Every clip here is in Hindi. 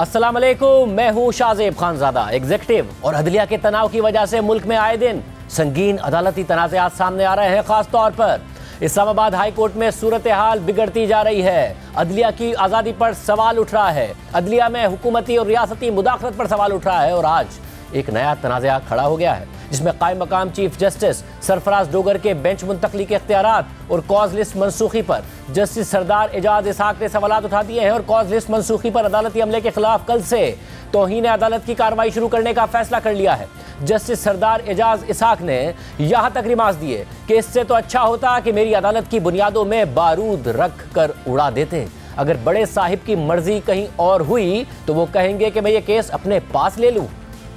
अस्सलाम वालेकुम, मैं हूं शाहजेब खानजादा। एग्जीक्यूटिव और अदलिया के तनाव की वजह से मुल्क में आए दिन संगीन अदालती तनाज़ात सामने आ रहे हैं। खास तौर पर इस्लामाबाद हाई कोर्ट में सूरत हाल बिगड़ती जा रही है। अदलिया की आज़ादी पर सवाल उठ रहा है, अदलिया में हुकूमती और रियासती मुदाखलत पर सवाल उठ रहा है और आज एक नया तनाज़ा खड़ा हो गया है जिसमें कायम मकाम चीफ जस्टिस सरफराज डोगर के बेंच मुंतकली के इख्तियारात और कॉज लिस्ट मनसूखी पर जस्टिस सरदार एजाज इसहाक ने सवालात उठा दिए हैं और कॉज लिस्ट मनसूखी पर अदालती अमले के खिलाफ कल से तौहीन अदालत की कार्रवाई शुरू करने का फैसला कर लिया है। जस्टिस सरदार एजाज इसहाक ने यहां तक रिमार्क्स दिए कि इससे तो अच्छा होता कि मेरी अदालत की बुनियादों में बारूद रख कर उड़ा देते। अगर बड़े साहिब की मर्जी कहीं और हुई तो वो कहेंगे कि मैं ये केस अपने पास ले लूं।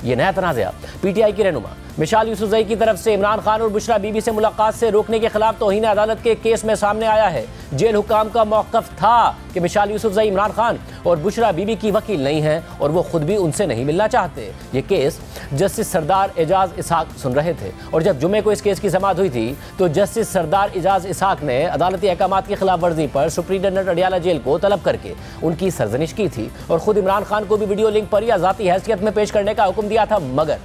ये नया तनाज़ा पीटीआई की रहनुमा मिसाल यूसुफजई की तरफ से इमरान खान और बुशरा बीबी से मुलाकात से रोकने के खिलाफ तौहीन अदालत के केस में सामने आया है। जेल हुकाम का मौक़िफ़ था कि मिसाल यूसुफजई इमरान खान और बुशरा बीबी की वकील नहीं हैं और वो खुद भी उनसे नहीं मिलना चाहते। ये केस जस्टिस सरदार एजाज इसहाक सुन रहे थे और जब जुमे को इस केस की समाअत हुई थी तो जस्टिस सरदार एजाज इसहाक ने अदालती अहकामात की खिलाफ वर्जी पर सुप्रीटेंडेंट अडियाला जेल को तलब करके उनकी सरजनिश की थी और खुद इमरान खान को भी वीडियो लिंक पर या ज़ाती हैसियत में पेश करने का हुक्म दिया था। मगर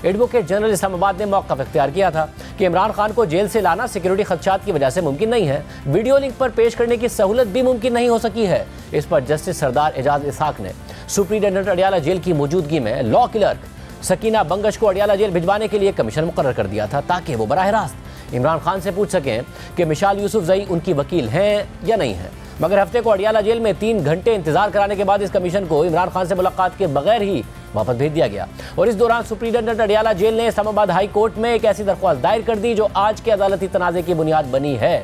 एडवोकेट जनरल इस्लामाबाद ने मौक़िफ़ इख्तियार किया था कि इमरान खान को जेल से लाना सिक्योरिटी खदशात की वजह से मुमकिन नहीं है, वीडियो लिंक पर पेश करने की सहूलत भी मुमकिन नहीं हो सकी है। इस पर जस्टिस सरदार एजाज इसहाक ने सुप्रीटेंडेंट अडियाला जेल की मौजूदगी में लॉ क्लर्क सकीना बंगश को अडियाला जेल भिजवाने के लिए कमीशन मुकर्रर कर दिया था ताकि वो बराह रास्त इमरान खान से पूछ सकें कि मिसाल यूसुफजई उनकी वकील हैं या नहीं है। मगर हफ्ते को अडियाला जेल में 3 घंटे इंतजार कराने के बाद इस कमीशन को इमरान खान से मुलाकात के बगैर ही वापस भेज दिया गया और इस दौरान सुप्रीटेंडेंट अडियाला जेल ने इस्लामाबाद हाई कोर्ट में एक ऐसी दरख्वास्त दायर कर दी जो आज के अदालती तनाज़े की बुनियाद बनी है।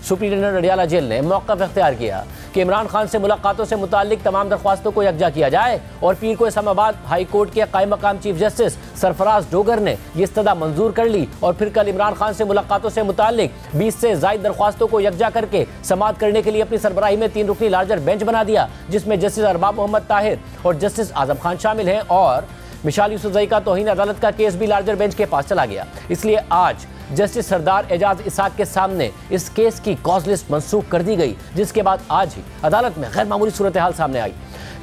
सुप्रीटेंडेंट अडियाला जेल ने मौक़िफ़ इख्तियार किया कि इमरान खान से मुलाकातों से मुताल्लिक तमाम दरख्वास्तों को यकजा किया जाए और पीर को इस्लामाबाद हाई कोर्ट के कायम मकाम चीफ जस्टिस सरफराज डोगर ने ये इस्तदा मंजूर कर ली और फिर कल इमरान खान से मुलाकातों से मुताल्लिक 20 से ज़ायद दरख्वास्तों को यकजा करके समाअत करने के लिए अपनी सरबराही में 3 रुकनी लार्जर बेंच बना दिया जिसमें जस्टिस अरबाब मोहम्मद ताहिर और जस्टिस आजम खान शामिल हैं और मिसाल यूसुफजई का तौहीन अदालत का केस भी लार्जर बेंच के पास चला गया। इसलिए आज जस्टिस सरदार एजाज इसहाक के सामने इस केस की कॉज लिस्ट मनसूख कर दी गई जिसके बाद आज ही अदालत में गैर मामूली सूरत हाल सामने आई।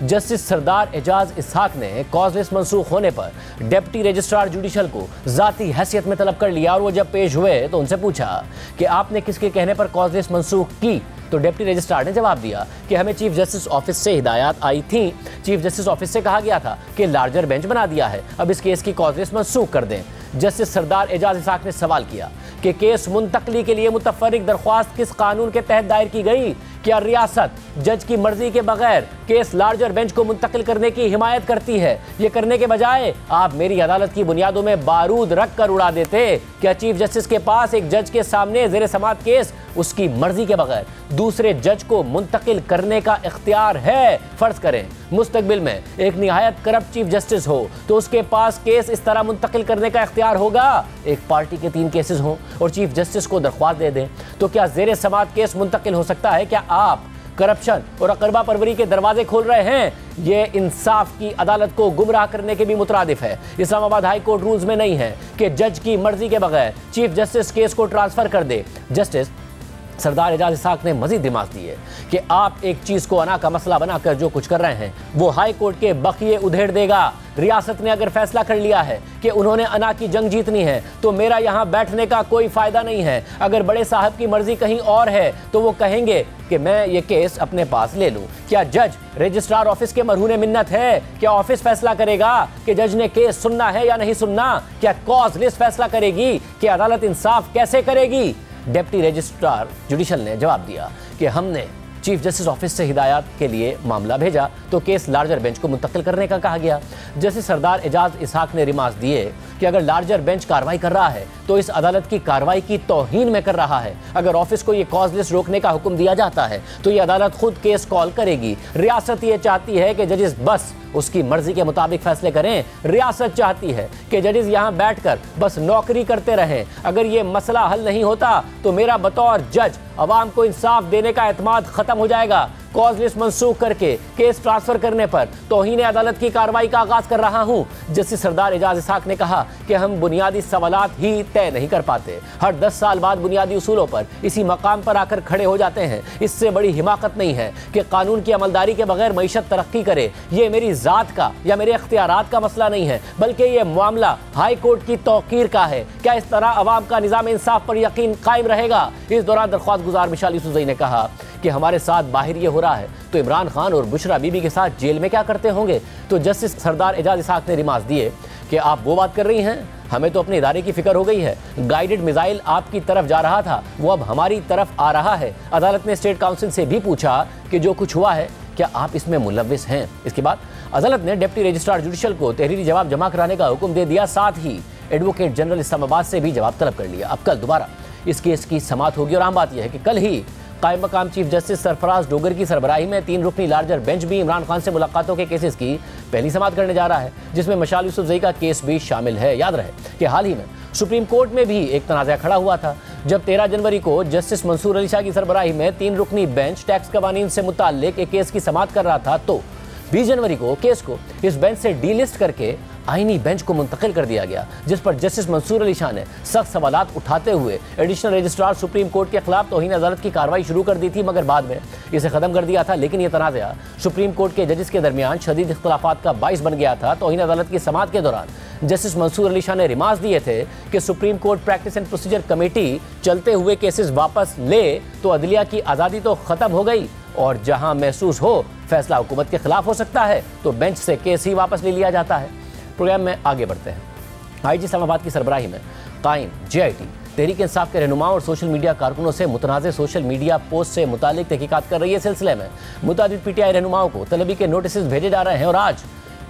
जस्टिस सरदार एजाज इसहाक ने कॉज लिस्ट मनसूख होने पर डिप्टी रजिस्ट्रार जुडिशल को ज़ाती हैसियत में तलब कर लिया और वो जब पेश हुए तो उनसे पूछा कि आपने किसके कहने पर कॉज लिस्ट मनसूख की तो डिप्टी रजिस्ट्रार ने जवाब दिया कि हमें चीफ जस्टिस ऑफिस से हिदायत आई थी। चीफ जस्टिस ऑफिस से कहा गया था कि लार्जर बेंच बना दिया है, अब इस केस की कॉज लिस्ट मनसूख कर दें। जस्टिस सरदार एजाज इसहाक ने सवाल किया कि केस मुंतकली के लिए मुतफर्रिक दरख्वास्त किस कानून के तहत दायर की गई? क्या रियासत जज की मर्जी के बगैर केस लार्जर बेंच को मुंतकिल करने की हिमायत करती है? ये करने के बजाय आप मेरी अदालत की बुनियादों में बारूद रख कर उड़ा देते। क्या चीफ जस्टिस के पास एक जज के सामने ज़ेर समाअत केस उसकी मर्जी के बगैर दूसरे जज को मुंतकिल करने का इख्तियार है? फर्ज करें मुस्तकबिल में एक निहायत करप्ट चीफ जस्टिस हो तो उसके पास केस इस तरह मुंतकिल करने का इख्तियार होगा? एक पार्टी के 3 केसेस हों और चीफ जस्टिस को दरख्वास्त दे दें तो क्या ज़ेर समाअत केस मुंतकिल हो सकता है? क्या आप करप्शन और अकरबा परवरी के दरवाजे खोल रहे हैं? ये इंसाफ की अदालत को गुमराह करने के भी मुतरादिफ है। इस्लामाबाद हाई कोर्ट रूल्स में नहीं है कि जज की मर्जी के बगैर चीफ जस्टिस केस को ट्रांसफर कर दे। जस्टिस सरदार एजाज इसहाक ने मजीद दिमाग दिए कि आप एक चीज़ को अना का मसला बनाकर जो कुछ कर रहे हैं वो हाई कोर्ट के बखिए उधेड़ देगा। रियासत ने अगर फैसला कर लिया है कि उन्होंने अना की जंग जीतनी है तो मेरा यहाँ बैठने का कोई फ़ायदा नहीं है। अगर बड़े साहब की मर्जी कहीं और है तो वो कहेंगे कि मैं ये केस अपने पास ले लूँ। क्या जज रजिस्ट्रार ऑफिस के मरहूने मिन्नत है? क्या ऑफिस फैसला करेगा कि जज ने केस सुनना है या नहीं सुनना? क्या कॉज लिस्ट फैसला करेगी कि अदालत इंसाफ कैसे करेगी? डिप्टी रजिस्ट्रार जुडिशल ने जवाब दिया कि हमने चीफ जस्टिस ऑफिस से हिदायत के लिए मामला भेजा तो केस लार्जर बेंच को मुंतकिल करने का कहा गया। जस्टिस सरदार एजाज इसहाक ने रिमार्क्स दिए कि अगर लार्जर बेंच कार्रवाई कर रहा है तो इस अदालत की कार्रवाई की तौहीन में कर रहा है। अगर ऑफिस को ये कॉज लिस्ट रोकने का हुक्म दिया जाता है तो ये अदालत खुद केस कॉल करेगी। रियासत ये चाहती है कि जजेस बस उसकी मर्जी के मुताबिक फैसले करें। रियासत चाहती है कि जजेस यहाँ बैठकर बस नौकरी करते रहें। अगर ये मसला हल नहीं होता तो मेरा बतौर जज अवाम को इंसाफ देने का एतमाद खत्म हो जाएगा। कॉज लिस्ट मंसूख करके केस ट्रांसफर करने पर तौहीन अदालत की कार्रवाई का आगाज कर रहा हूं। जस्टिस सरदार एजाज इसहाक ने कहा कि हम बुनियादी सवालात ही तय नहीं कर पाते, हर 10 साल बाद बुनियादी उसूलों पर इसी मकाम पर आकर खड़े हो जाते हैं। इससे बड़ी हिमाकत नहीं है कि कानून की अमलदारी के बगैर मईशत तरक्की करे। ये मेरी जात का या मेरे इख्तियारात का मसला नहीं है, बल्कि ये मामला हाई कोर्ट की तौकीर का है। क्या इस तरह अवाम का निज़ाम इंसाफ पर यकीन कायम रहेगा? इस दौरान दरख्वास्त गुजार मिशाल यूसुफजई ने कहा कि हमारे साथ बाहर ये हो रहा है तो इमरान खान और बुशरा बीबी के साथ जेल में क्या करते होंगे? तो जस्टिस सरदार एजाज इसहाक ने रिमार्क्स दिए कि आप वो बात कर रही हैं, हमें तो अपने इदारे की फिक्र हो गई है। गाइडेड मिसाइल आपकी तरफ जा रहा था, वो अब हमारी तरफ आ रहा है। अदालत ने स्टेट काउंसिल से भी पूछा कि जो कुछ हुआ है क्या आप इसमें मुलव्विस हैं? इसके बाद अदालत ने डिप्टी रजिस्ट्रार जुडिशल को तहरीरी जवाब जमा कराने का हुक्म दे दिया। साथ ही एडवोकेट जनरल इस्लामाबाद से भी जवाब तलब कर लिया। अब कल दोबारा इस केस की समाअत होगी और आम बात यह है कि कल ही कायम मकाम चीफ जस्टिस सरफराज डोगर की सरबराही में 3 रुकनी लार्जर बेंच भी इमरान खान से मुलाकातों के केसेस की पहली समाअत करने जा रहा है, जिसमें मिशाल यूसुफजई का केस भी शामिल है। याद रहे कि हाल ही में सुप्रीम कोर्ट में भी एक तनाज़ा खड़ा हुआ था जब 13 जनवरी को जस्टिस मंसूर अली शाह की सरबराही में 3 रुकनी बेंच टैक्स कवानीन से मुताल्लिक एक केस की समाअत कर रहा था, तो 20 जनवरी को केस को इस बेंच से डीलिस्ट करके आईनी बेंच को मुंतकिल कर दिया गया, जिस पर जस्टिस मंसूर अली शाह ने सख्त सवालात उठाते हुए एडिशनल रजिस्ट्रार सुप्रीम कोर्ट के खिलाफ तौहीन अदालत की कार्रवाई शुरू कर दी थी, मगर बाद में इसे खत्म कर दिया था। लेकिन यह तनाज़ा सुप्रीम कोर्ट के जजेस के दरमियान शदीद इख्तलाफात का बाइस बन गया था। तौहीन अदालत की समाअत के दौरान जस्टिस मंसूर अली शाह ने रिमार्क्स दिए थे कि supreme court practice and procedure committee चलते हुए केसेस वापस ले तो अदलिया की आज़ादी तो ख़त्म हो गई, और जहां महसूस हो फैसला हुकूमत के खिलाफ हो सकता है तो बेंच से केस ही वापस ले लिया जाता है। प्रोग्राम में आगे बढ़ते हैं। आईजी इस्लामाबाद की सरबराही में कायम JIT तहरीक इंसाफ के रहनुमाओं और सोशल मीडिया कारकुनों से मुतनाज़ सोशल मीडिया पोस्ट से मुतालिक तहकीकात कर रही है। सिलसिले में मुतादिद PTI रहनुमाओं को तलबी के नोटिस भेजे जा रहे हैं और आज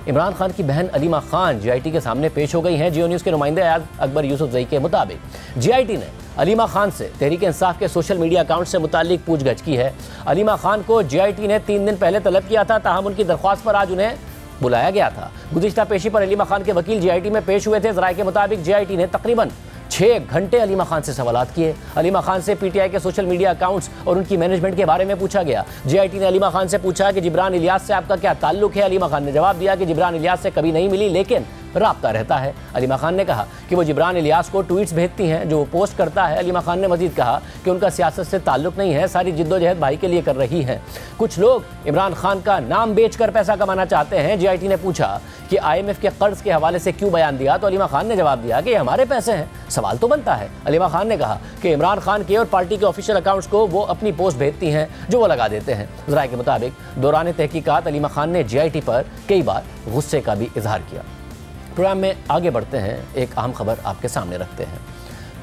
इमरान खान की बहन अलीमा खान JIT के सामने पेश हो गई हैं। जियो न्यूज़ के नुमाइंदे अयाज अकबर यूसुफजई के मुताबिक JIT ने अलीमा खान से तहरीक इंसाफ के सोशल मीडिया अकाउंट से मुताल्लिक पूछगछ की है। अलीमा खान को JIT ने 3 दिन पहले तलब किया था, ताहम उनकी दरख्वास्त पर आज उन्हें बुलाया गया था। गुज़िश्ता पेशी पर अलीमा खान के वकील JIT में पेश हुए थे। ज़राए के मुताबिक JIT ने तकरीबन 6 घंटे अलीमा खान से सवालात किए। अलीमा खान से PTI के सोशल मीडिया अकाउंट्स और उनकी मैनेजमेंट के बारे में पूछा गया। JIT ने अलीमा खान से पूछा कि जिब्रान इलियास से आपका क्या ताल्लुक है। अलीमा खान ने जवाब दिया कि जिब्रान इलियास से कभी नहीं मिली, लेकिन राब्ता रहता है। अलीमा खान ने कहा कि वो जिब्रान इलियास को ट्वीट्स भेजती हैं जो वो पोस्ट करता है। अलीमा खान ने मजीद कहा कि उनका सियासत से ताल्लुक नहीं है, सारी जिद्दोजहद भाई के लिए कर रही हैं। कुछ लोग इमरान खान का नाम बेचकर पैसा कमाना चाहते हैं। JIT ने पूछा कि IMF के कर्ज के हवाले से क्यों बयान दिया, तो अलीमा खान ने जवाब दिया कि हमारे पैसे हैं, सवाल तो बनता है। अलीमा खान ने कहा कि इमरान खान के और पार्टी के ऑफिशियल अकाउंट्स को वो अपनी पोस्ट भेजती हैं जो वो लगा देते हैं। ज़राए के मुताबिक दौरान तहकीकात अलीमा खान ने JIT पर कई बार गुस्से का भी इजहार किया। प्रोग्राम में आगे बढ़ते हैं, एक अहम खबर आपके सामने रखते हैं।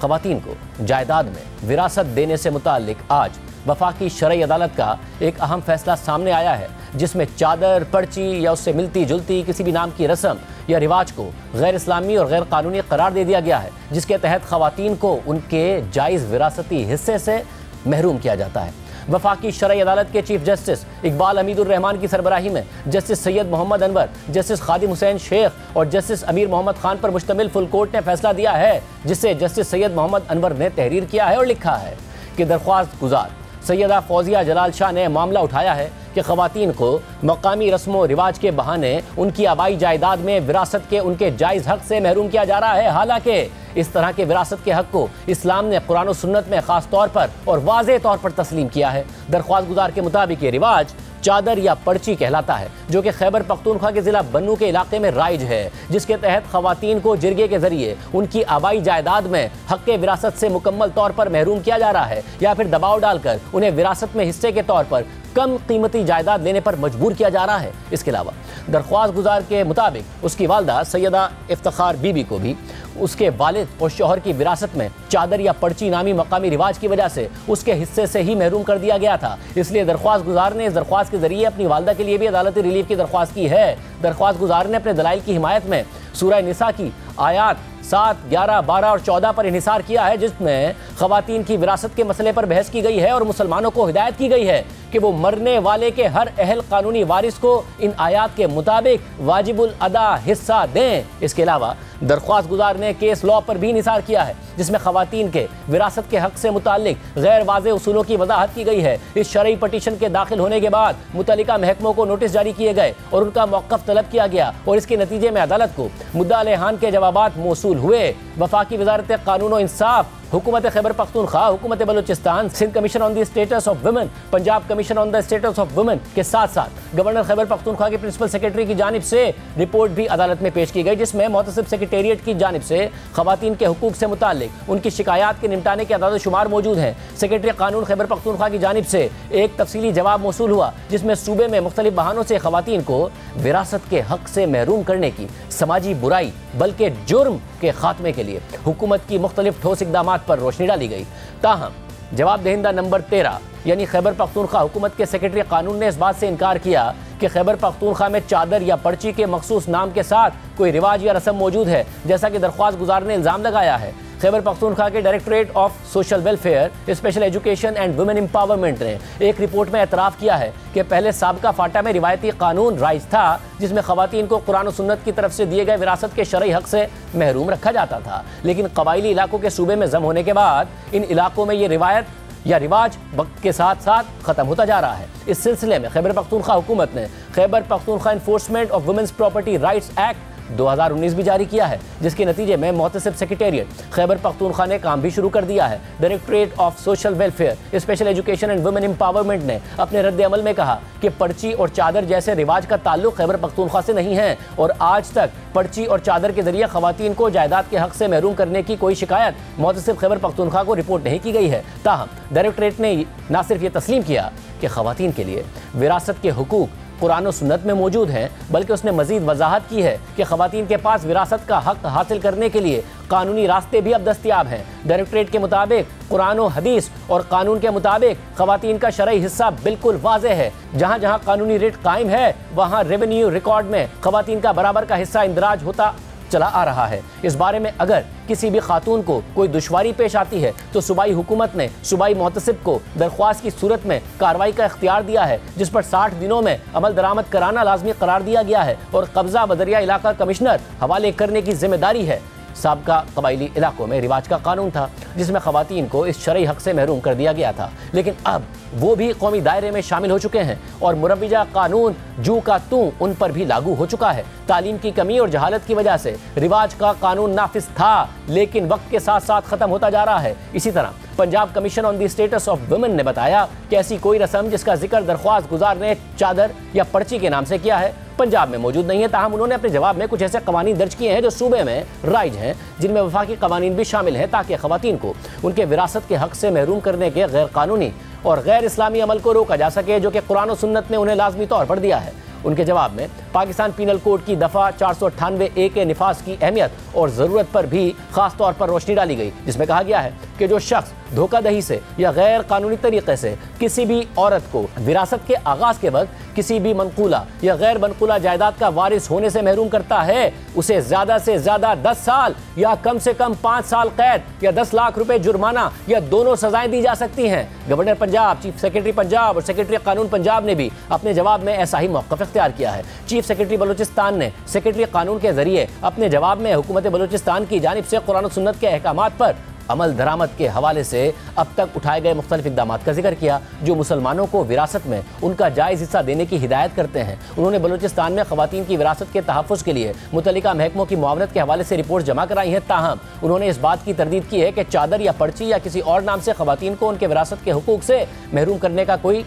ख़वातीन को जायदाद में विरासत देने से मुताल्लिक आज वफाकी शरई अदालत का एक अहम फैसला सामने आया है, जिसमें चादर, पर्ची या उससे मिलती जुलती किसी भी नाम की रस्म या रिवाज को गैर इस्लामी और गैर कानूनी करार दे दिया गया है, जिसके तहत ख़वातीन को उनके जायज़ विरासती हिस्से से महरूम किया जाता है। वफाकी शरई अदालत के चीफ जस्टिस इकबाल हमीदुर रहमान की सरबराही में जस्टिस सैयद मोहम्मद अनवर, जस्टिस खादिम हुसैन शेख और जस्टिस अमीर मोहम्मद खान पर मुश्तमिल फुल कोर्ट ने फैसला दिया है, जिसे जस्टिस सैयद मोहम्मद अनवर ने तहरीर किया है और लिखा है कि दरख्वास्त गुजार सैयदा फौजिया जलाल शाह ने मामला उठाया है कि ख़वातीन को मकामी रस्मों रिवाज के बहाने उनकी आबाई जायदाद में विरासत के उनके जायज़ हक़ से महरूम किया जा रहा है। हालांकि इस तरह के विरासत के हक़ को इस्लाम ने कुरान और सुन्नत में ख़ास तौर पर और वाज़ेह तौर पर तस्लीम किया है। दरख्वास्त गुजार के मुताबिक ये रिवाज चादर या पर्ची कहलाता है, जो कि खैबर पख्तूनख्वा के ज़िला बन्नू के इलाके में राइज है, जिसके तहत ख़वातीन को जिरगे के ज़रिए उनकी आबाई जायदाद में हक़ विरासत से मुकम्मल तौर पर महरूम किया जा रहा है या फिर दबाव डालकर उन्हें विरासत में हिस्से के तौर पर कम कीमती जायदाद लेने पर मजबूर किया जा रहा है। इसके अलावा दरख्वास्त गुजार के मुताबिक उसकी वालदा सैयदा इफ्तिखार बीबी को भी उसके वालिद और शौहर की विरासत में चादर या पर्ची नामी मकामी रिवाज की वजह से उसके हिस्से से ही महरूम कर दिया गया था। इसलिए दरख्वास्त गुजार ने इस दरख्वास्त के जरिए अपनी वालदा के लिए भी अदालती रिलीफ की दरख्वास्त की है। दरख्वास्त गुजार ने अपने दलाइल की हिमायत में सूरह निसा की आयात 7, 11, 12 और 14 पर इन्हिसार किया है, जिसमें खवातीन की विरासत के मसले पर बहस की गई है और मुसलमानों को हिदायत की गई है कि वो मरने वाले के हर अहल कानूनी वारिस को इन आयात के मुताबिक वाजिबुल अदा हिस्सा दें। इसके अलावा दरख्वास्त गुजार ने केस लॉ पर भी निसार किया है, जिसमें खवातीन के विरासत के हक से मुताल्लिक गैर वाज़े उसूलों की वजाहत की गई है। इस शरई पटिशन के दाखिल होने के बाद मुतल्लिका महकमों को नोटिस जारी किए गए और उनका मौक़िफ़ तलब किया गया और इसके नतीजे में अदालत को मुद्दा अलैहान के जवाबात मौसूल हुए। वफाकी वज़ारत कानून और इंसाफ, हुकूमत खैबर पख्तूनख्वा, हुकूमत Balochistan, Sindh commission on the status of women, Punjab commission on the status of women के साथ साथ गवर्नर खैबर पख्तूनख्वा के प्रिंसिपल सेक्रेटरी की जानिब से रिपोर्ट भी अदालत में पेश की गई, जिसमें मुतसिब सेक्रेटेरिएट की जानिब से खवातीन के हुकूक से मुताल्लिक उनकी शिकायत के निपटाने के अदाद शुमार मौजूद हैं। सेक्रेटरी कानून खैबर पख्तूनख्वा की जानिब से एक तफसीली जवाब मौसूल हुआ, जिसमें सूबे में मुख्तलिफ बहानों से खवातीन को विरासत के हक से महरूम करने की समाजी बुराई बल्कि जुर्म के खात्मे के लिए हुकूमत की मुख्तलिफ ठोस इक़दामात पर रोशनी डाली गई। ताहम जवाब दहिंदा नंबर 13 यानी खैबर पख्तूनख्वा हुकूमत के सेक्रेटरी कानून ने इस बात से इनकार किया कि खैबर पख्तूनख्वा में चादर या पर्ची के मखसूस नाम के साथ कोई रिवाज या रस्म मौजूद है, जैसा कि दरख्वास्त गुजार ने इल्ज़ाम लगाया है। खैबर पख्तूनख्वा के directorate of social welfare, special education and women empowerment ने एक रिपोर्ट में एतराफ़ किया है कि पहले साबका फाटा में रिवायती कानून राइज था, जिसमें खवातीन को कुरान और सुन्नत की तरफ से दिए गए विरासत के शरई हक से महरूम रखा जाता था। लेकिन कबायली इलाकों के सूबे में जम होने के बाद इन इलाकों में ये रिवायत या रिवाज वक्त के साथ साथ ख़त्म होता जा रहा है। इस सिलसिले में खैबर पख्तूनख्वा हुकूमत ने Khyber Pakhtunkhwa enforcement of women's property rights act 2019 भी जारी किया है, जिसके नतीजे में मुतसिब सेक्रेटेरिएट खैबर पख्तूनख्वा ने काम भी शुरू कर दिया है। Directorate of social welfare, special education and women empowerment ने अपने रद्द अमल में कहा कि पर्ची और चादर जैसे रिवाज का ताल्लुक खैबर पख्तूनख्वा से नहीं है और आज तक पर्ची और चादर के जरिए खवातीन को जायदाद के हक से महरूम करने की कोई शिकायत मुतसिब खैबर पख्तूनख्वा को रिपोर्ट नहीं की गई है। ताहम डायरेक्टरेट ने न सिर्फ ये तस्लीम किया कि खवातीन के लिए विरासत के हुकूक कुरान और सुन्नत में मौजूद हैं, बल्कि उसने मजीद वजाहत की है कि खवातीन के पास विरासत का हक हासिल करने के लिए कानूनी रास्ते भी अब दस्तियाब हैं। डायरेक्टरेट के मुताबिक कुरान और हदीस और कानून के मुताबिक खवातीन का शरई हिस्सा बिल्कुल वाज़ेह है। जहाँ जहाँ कानूनी रेट कायम है, वहाँ रेवेन्यू रिकॉर्ड में खवातीन का बराबर का हिस्सा इंदराज होता चला आ रहा है। इस बारे में अगर किसी भी खातून को कोई दुश्वारी पेश आती है तो सूबाई हुकूमत ने सूबाई मुतसिब को दरख्वास्त की सूरत में कार्रवाई का इख्तियार दिया है, जिस पर 60 दिनों में अमल दरामद कराना लाजमी करार दिया गया है और कब्जा बदरिया इलाका कमिश्नर हवाले करने की जिम्मेदारी है। साबका कबायली इलाकों में रिवाज का कानून था, जिसमें खवातीन को इस शरई हक से महरूम कर दिया गया था, लेकिन अब वो भी कौमी दायरे में शामिल हो चुके हैं और मुरव्वजा कानून जू का तू उन पर भी लागू हो चुका है। तालीम की कमी और जहालत की वजह से रिवाज का कानून नाफिज था, लेकिन वक्त के साथ साथ खत्म होता जा रहा है। इसी तरह Punjab commission on the status of women ने बताया कि ऐसी कोई रस्म जिसका जिक्र दरख्वास्त गुजार ने चादर या पर्ची के नाम से किया है, पंजाब में मौजूद नहीं है। ताहम उन्होंने अपने जवाब में कुछ ऐसे कवानीन दर्ज किए हैं जो सूबे में राइज हैं, जिनमें वफाकी कवानीन भी शामिल हैं, ताकि खवातीन को उनके विरासत के हक से महरूम करने के गैर कानूनी और गैर इस्लामी अमल को रोका जा सके, जो कि कुरान और सुन्नत ने उन्हें लाजमी तौर पर दिया है। उनके जवाब में पाकिस्तान पीनल कोड की दफ़ा 498A के निफाज की अहमियत और ज़रूरत पर भी ख़ास तौर पर रोशनी डाली गई, जिसमें कहा गया है कि जो शख्स धोखादही से या गैर कानूनी तरीके से किसी भी औरत को विरासत के आगाज़ के वक्त किसी भी मनकूला या गैर मनकूला जायदाद का वारिस होने से महरूम करता है, उसे ज़्यादा से ज़्यादा 10 साल या कम से कम 5 साल कैद या 10 लाख रुपए जुर्माना या दोनों सजाएं दी जा सकती हैं। Governor Punjab, chief secretary Punjab और सेक्रेटरी कानून पंजाब ने भी अपने जवाब में ऐसा ही मौक़िफ़ इख्तियार किया है। चीफ सेक्रेटरी बलूचिस्तान ने सेक्रेटरी कानून के जरिए अपने जवाब में हुकूमत बलूचिस्तान की जानिब से कुरान और सुन्नत के अहकामात पर अमल दरामद के हवाले से अब तक उठाए गए मुख्तलिफ इक़दामात का जिक्र किया, जो मुसलमानों को विरासत में उनका जायज़ हिस्सा देने की हिदायत करते हैं। उन्होंने बलूचिस्तान में ख़वातीन की विरासत के तहफ़्फ़ुज़ के लिए मुतल्लिका महकमों की मुआवनत के हवाले से रिपोर्ट जमा कराई है। ताहम उन्होंने इस बात की तरदीद की है कि चादर या पर्ची या किसी और नाम से ख़वातीन को उनके विरासत के हुकूक से महरूम करने का कोई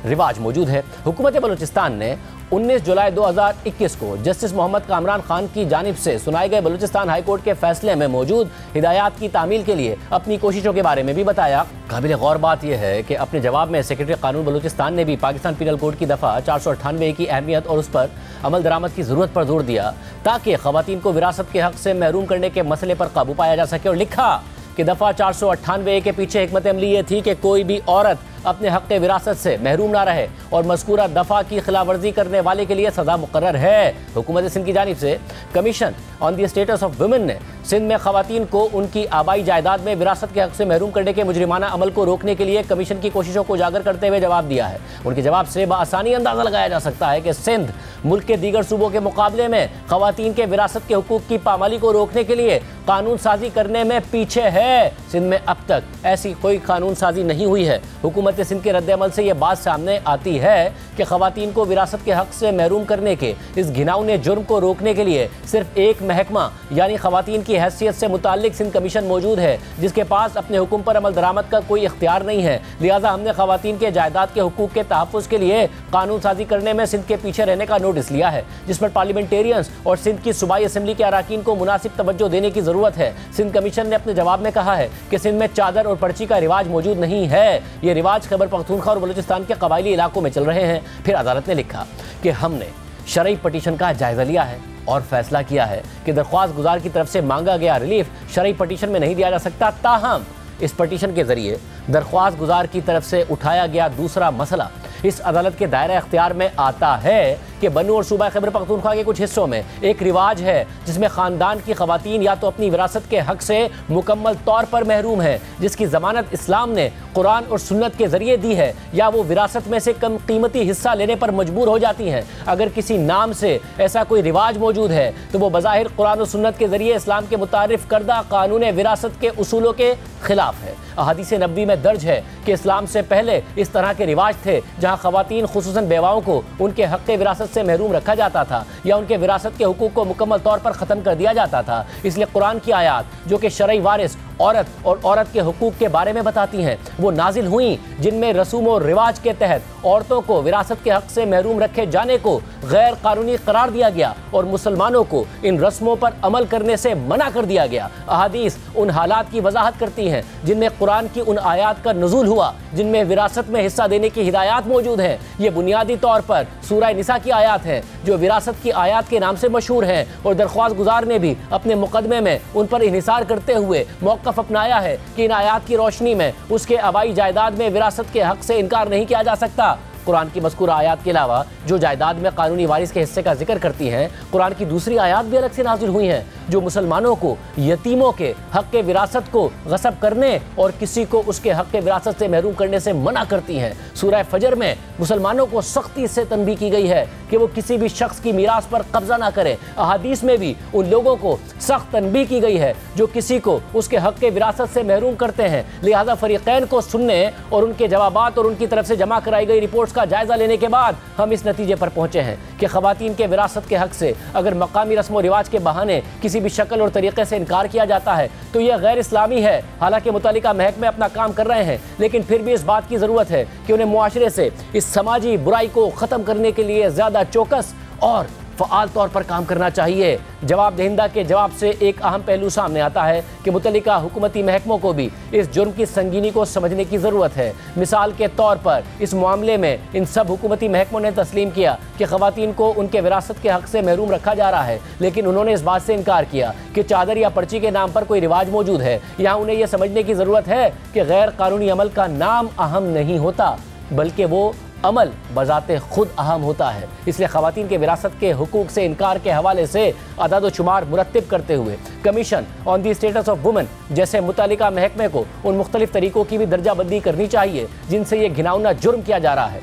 रिवाज मौजूद है। हुकूमत बलूचिस्तान ने 19 जुलाई 2021 को जस्टिस मोहम्मद कामरान खान की जानिब से सुनाए गए बलूचिस्तान हाई कोर्ट के फैसले में मौजूद हिदायत की तामील के लिए अपनी कोशिशों के बारे में भी बताया। काबिल गौर बात यह है कि अपने जवाब में सेक्रेटरी कानून बलूचिस्तान ने भी पाकिस्तान पीनल कोड की दफ़ा 498 की अहमियत और उस पर अमल दरामद की ज़रूरत पर जोर दिया, ताकि ख़वातीन को विरासत के हक़ से महरूम करने के मसले पर काबू पाया जा सके, और लिखा कि दफ़ा 498 के पीछे हिकमत अमली ये थी कि कोई भी औरत अपने हक़ विरासत से महरूम ना रहे और मज़कूरा दफ़ा की खिलाफवर्जी करने वाले के लिए सज़ा मुकर्रर है। हुकूमत सिंध की जानिब से commission on the status of women ने सिंध में ख़वातीन को उनकी आबाई जायदाद में विरासत के हक़ से महरूम करने के मुजरिमाना अमल को रोकने के लिए कमीशन की कोशिशों को उजागर करते हुए जवाब दिया है। उनके जवाब से बआसानी अंदाज़ा लगाया जा सकता है कि सिंध मुल्क के दीगर सूबों के मुकाबले में ख़वातीन के विरासत के हुकूक की पामाली को रोकने के लिए कानून साजी करने में पीछे है। सिंध में अब तक ऐसी कोई कानून साजी नहीं हुई है। हुकूमत सिंध के रद्द-ए-अमल से यह बात सामने आती है कि ख़वातीन को विरासत के हक़ से महरूम करने के इस घिनौने जुर्म को रोकने के लिए सिर्फ एक महकमा यानी ख़वातीन की हैसियत से मुताल्लिक सिंध कमीशन मौजूद है, जिसके पास अपने हुक्म पर अमल दरामद का कोई इख्तियार नहीं है। लिहाजा हमने ख़वातीन के जायदाद के हुकूक के तहफ़्फ़ुज़ के लिए कानून साजी करने में सिंध के पीछे रहने का नोटिस लिया है, जिस पर पार्लियामेंटेरियंस और सिंध की सूबाई असम्बली के अराकीन को मुनासिब तवज्जो देने की ज़रूरत है। सिंध कमीशन ने अपने जवाब में कहा है कि सिंध में चादर और पर्ची का रिवाज मौजूद नहीं है। ये रिवाज खैबर पख्तूनख्वा और बलूचिस्तान के कबायली इलाकों में चल रहे हैं। फिर अदालत ने लिखा कि हमने शरई पटिशन का जायजा लिया है और फैसला किया है कि दरख्वास्त गुजार की तरफ से मांगा गया रिलीफ शरई पटिशन में नहीं दिया जा सकता। ताहम इस पटिशन के जरिए दरख्वास्त गुजार की तरफ से उठाया गया दूसरा मसला इस अदालत के दायरा इख्तियार में आता है कि बन्नू और सूबा खैबर पख्तूनख्वा के कुछ हिस्सों में एक रिवाज है जिसमें ख़ानदान की ख़वातीन या तो अपनी विरासत के हक़ से मुकम्मल तौर पर महरूम है, जिसकी ज़मानत इस्लाम ने कुरान और सुन्नत के ज़रिए दी है, या वो विरासत में से कम कीमती हिस्सा लेने पर मजबूर हो जाती हैं। अगर किसी नाम से ऐसा कोई रिवाज मौजूद है तो वो बज़ाहिर कुरान और सुन्नत के ज़रिए इस्लाम के मुतारिफ़ करदा कानून विरासत के उसूलों के ख़िलाफ़ है। अहादीस नबवी में दर्ज है कि इस्लाम से पहले इस तरह के रिवाज थे जहाँ ख़वातीन खुसूसन बेवाओं को उनके हक़ विरासत से महरूम रखा जाता था या उनके विरासत के हुकूक को मुकम्मल तौर पर ख़त्म कर दिया जाता था। इसलिए कुरान की आयात जो कि शरई वारिस औरत और औरत के हुकूक के बारे में बताती हैं वो नाजिल हुई, जिनमें रसूम और रिवाज के तहत औरतों को विरासत के हक़ से महरूम रखे जाने को गैर कानूनी करार दिया गया और मुसलमानों को इन रस्मों पर अमल करने से मना कर दिया गया। अहादीस उन हालात की वजाहत करती हैं जिनमें कुरान की उन आयात का नुज़ूल हुआ जिनमें विरासत में हिस्सा देने की हिदायत मौजूद है। ये बुनियादी तौर पर सूरह निसा की आयात हैं जो विरासत की आयात के नाम से मशहूर हैं और दरख्वास्त गुजार ने भी अपने मुकदमे में उन पर इन्हिसार करते हुए मौक़िफ़ अपनाया है कि इन आयात की रोशनी में उसके आबाई जायदाद में विरासत के हक़ से इनकार नहीं किया जा सकता। कुरान की मज़कूर आयात के अलावा जो जायदाद में कानूनी वारिस के हिस्से का जिक्र करती हैं, कुरान की दूसरी आयात भी अलग से नाजिल हुई हैं जो मुसलमानों को यतीमों के हक़ विरासत को गसब करने और किसी को उसके हक़ विरासत से महरूम करने से मना करती हैं। सूरह फजर में मुसलमानों को सख्ती से तनबीह की गई है कि वो किसी भी शख्स की मीरास पर कब्जा ना करें। अहादीस में भी उन लोगों को सख्त तनबीह की गई है जो किसी को उसके हक़ विरासत से महरूम करते हैं। लिहाजा फरीक़ैन को सुनने और उनके जवाबात और उनकी तरफ से जमा कराई गई रिपोर्ट्स का जायजा लेने के बाद हम इस नतीजे पर पहुंचे हैं कि ख़वातीन के विरासत के हक़ से अगर मकामी रस्म व रिवाज के बहाने किसी भी शक्ल और तरीक़े से इनकार किया जाता है तो यह गैर इस्लामी है। हालांकि मुतल्लिका महकमे अपना काम कर रहे हैं, लेकिन फिर भी इस बात की ज़रूरत है कि उन्हें मुआशरे से इस समाजी बुराई को ख़त्म करने के लिए ज़्यादा चौकस और फ़आल तौर पर काम करना चाहिए। जवाब दहिंदा के जवाब से एक अहम पहलू सामने आता है कि मुतल्लिका हुकूमती महकमों को भी इस जुर्म की संगीनी को समझने की ज़रूरत है। मिसाल के तौर पर इस मामले में इन सब हुकूमती महकमों ने तस्लीम किया कि ख़वातीन को उनके विरासत के हक़ से महरूम रखा जा रहा है, लेकिन उन्होंने इस बात से इनकार किया कि चादर या पर्ची के नाम पर कोई रिवाज मौजूद है। यहाँ उन्हें यह समझने की ज़रूरत है कि गैर कानूनी अमल का नाम अहम नहीं होता, बल्कि वो अमल बजाते खुद अहम होता है। इसलिए ख़वातीन के विरासत के हुकूक से इनकार के हवाले से अदाद शुमार मुरत्तिब करते हुए commission on the status of women जैसे मुतल्लिका महकमे को उन मुख्तलिफ तरीक़ों की भी दर्जाबंदी करनी चाहिए जिनसे ये घिनौना जुर्म किया जा रहा है।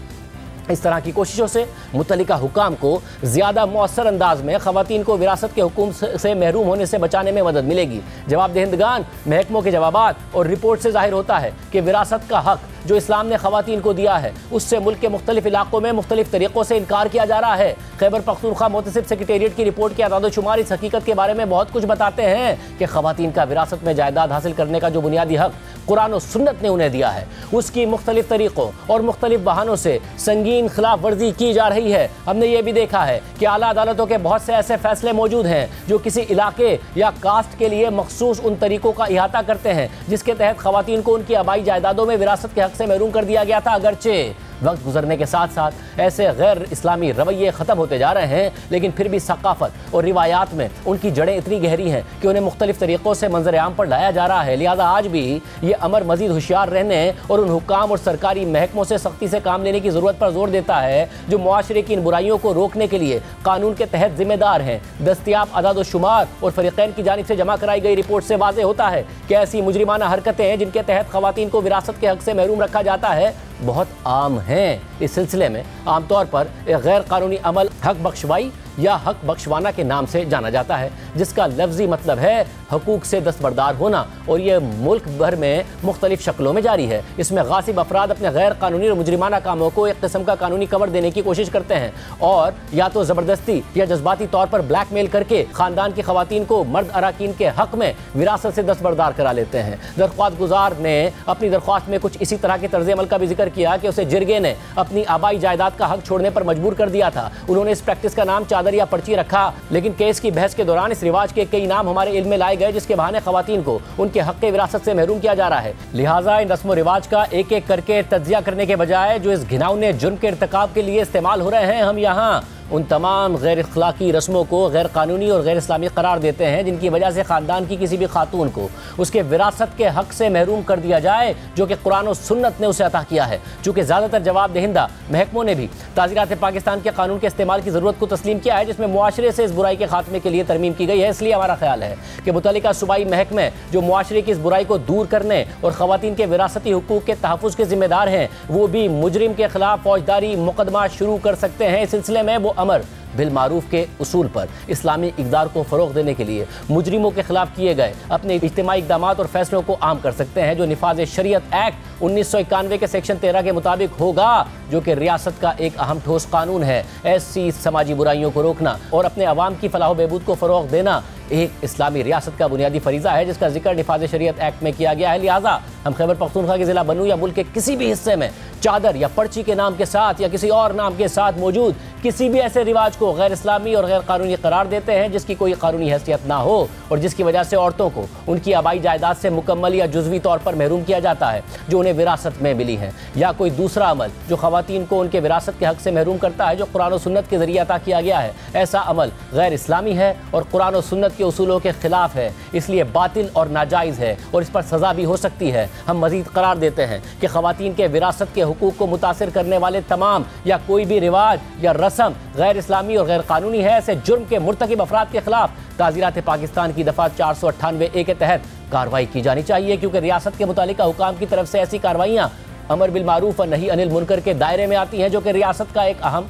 इस तरह की कोशिशों से मुतल्लिका हुकाम को ज़्यादा मौसर अंदाज में ख़वातीन को विरासत के हुकूम से महरूम होने से बचाने में मदद मिलेगी। जवाब दहिंदगान महकमों के जवाबात और रिपोर्ट से ज़ाहिर होता है कि विरासत का हक़ जो इस्लाम ने ख़वातीन को दिया है उससे मुल्क के मुख्तलिफ इलाकों में मुख्तलिफ तरीक़ों से इनकार किया जा रहा है। खैबर पख्तूनख्वा मुतसिब सेक्रेटेरिएट की रिपोर्ट के अदाद शुमार इस हकीकत के बारे में बहुत कुछ बताते हैं कि ख़वातीन का विरासत में जायदाद हासिल करने का जो बुनियादी हक़ कुरान और सुन्नत ने उन्हें दिया है उसकी मुख्तलिफ तरीक़ों और मुख्तलिफ बहानों से संगीन खिलाफ वर्जी की जा रही है। हमने ये भी देखा है कि आला अदालतों के बहुत से ऐसे फैसले मौजूद हैं जो किसी इलाके या कास्ट के लिए मखसूस उन तरीक़ों का इहाता करते हैं जिसके तहत ख़वातीन को उनकी आबाई जायदादों में विरासत के हक़ से महरूम कर दिया गया था, अगरचे वक्त गुजरने के साथ साथ ऐसे गैर इस्लामी रवैये ख़त्म होते जा रहे हैं, लेकिन फिर भी सकाफ़त और रिवायात में उनकी जड़ें इतनी गहरी हैं कि उन्हें मुख्तलिफ तरीक़ों से मंजर आम पर लाया जा रहा है। लिहाजा आज भी ये अमर मज़ीद होशियार रहने और उन हुक्काम और सरकारी महकमों से सख्ती से काम लेने की ज़रूरत पर जोर देता है जो मुआशरे की इन बुराइयों को रोकने के लिए कानून के तहत जिम्मेदार हैं। दस्तियाब अदाद शुमार और फरीक़ैन की जानिब से जमा कराई गई रिपोर्ट से वाज़ेह होता है कि ऐसी मुजरिमाना हरकतें हैं जिनके तहत ख़वातीन को विरासत के हक़ से महरूम रखा जाता है बहुत आम हैं। इस सिलसिले में आमतौर पर एक गैर कानूनी अमल हक बख्शवाई या हक बख्शवाना के नाम से जाना जाता है, जिसका लफ्जी मतलब है हकूक से दस्तबरदार होना, और यह मुल्क भर में मुख्तलिफ शक्लों में जारी है। इसमें गासिब अफराद अपने गैर कानूनी और मुजरिमाना कामों को एक किस्म का कानूनी कवर देने की कोशिश करते हैं और या तो ज़बरदस्ती या जज्बाती तौर पर ब्लैकमेल करके ख़ानदान की ख़वातीन को मर्द अराकीन के हक़ में विरासत से दस्तबरदार करा लेते हैं। दरख्वास्त गुजार ने अपनी दरख्वास्त में कुछ इसी तरह के तर्ज अमल का भी जिक्र किया कि उसे जिरगे ने अपनी आबाई जायदाद का हक छोड़ने पर मजबूर कर दिया था। उन्होंने इस प्रैक्टिस का नाम चादर या पर्ची रखा, लेकिन केस की बहस के दौरान इस रिवाज के कई नाम हमारे इल्म में लाए गए जिसके बहाने खवातीन को उनके हक़ विरासत से महरूम किया जा रहा है। लिहाजा इन रस्म रिवाज का एक एक करके तज्जिया करने के बजाय जो इस घिनौने जुर्म के इर्तिकाब के लिए इस्तेमाल हो रहे हैं, हम यहाँ उन तमाम गैर अखलाकी रस्मों को गैर कानूनी और गैर इस्लामी करार देते हैं जिनकी वजह से ख़ानदान की किसी भी खातून को उसके विरासत के हक़ से महरूम कर दिया जाए जो कि कुरान और सुन्नत ने उसे अता किया है। चूँकि ज़्यादातर जवाब दहिंदा महकमों ने भी ताज़ीरात पाकिस्तान के कानून के इस्तेमाल की ज़रूरत को तस्लीम किया है जिसमें मुआशरे से इस बुराई के खात्मे के लिए तरमीम की गई है। इसलिए हमारा ख्याल है कि मुतल्लिका सूबाई महकमे जो मुआशरे की इस बुराई को दूर करने और ख़वातीन के विरासती हुकूक के तहफ़्फ़ुज़ के ज़िम्मेदार हैं, वो भी मुजरिम के खिलाफ फौजदारी मुकदमा शुरू कर सकते हैं। इस सिलसिले में वो अमर बिलमारूफ के उसूल पर इस्लामी इक़दार को फ़रोग़ देने के लिए मुजरिमों के खिलाफ किए गए अपने इज्तिमाई इक़दामात और फैसलों को आम कर सकते हैं, जो निफाज़ शरीयत एक्ट 1991 के सेक्शन 13 के मुताबिक होगा, जो कि रियासत का एक अहम ठोस कानून है। ऐसी समाजी बुराइयों को रोकना और अपने अवाम की फलाह बहबूद को फ़रोग़ देना एक इस्लामी रियासत का बुनियादी फरीज़ा है जिसका जिक्र निफाज़ शरीयत एक्ट में किया गया है। लिहाजा हम खैबर पख्तूनख्वा के ज़िला बनू या मुल्क के किसी भी हिस्से में चादर या पर्ची के नाम के साथ या किसी और नाम के साथ मौजूद किसी भी ऐसे रिवाज को गैर इस्लामी और गैर कानूनी करार देते हैं जिसकी कोई कानूनी हैसियत ना हो और जिसकी वजह से औरतों को उनकी आबाई जायदाद से मुकम्मल या जुज़वी तौर पर महरूम किया जाता है जो उन्हें विरासत में मिली है, या कोई दूसरा अमल जो ख़वातीन को उनके विरासत के हक़ से महरूम करता है जो कुरान और सुन्नत के ज़रिए अता किया गया है, ऐसा अमल गैर इस्लामी है और कुरान और सुन्नत के उसूलों के खिलाफ है, इसलिए बातिल और नाजायज़ है और इस पर सज़ा भी हो सकती है। हम मज़ीद करार देते हैं कि ख़वातीन के विरासत के हुकूक को मुतासिर करने वाले तमाम या कोई भी रिवाज या रस्म गैर इस्लामी और गैर कानूनी है। ऐसे जुर्म के मुर्तकिब अफराद के खिलाफ ताज़ीरात पाकिस्तान की दफ़ा 498A के तहत कार्रवाई की जानी चाहिए, क्योंकि रियासत के मुतालिका हुकाम की तरफ से ऐसी कार्रवाइयाँ अमर बिल मारूफ और नही अनिल मुनकर के दायरे में आती हैं जो कि रियासत का एक अहम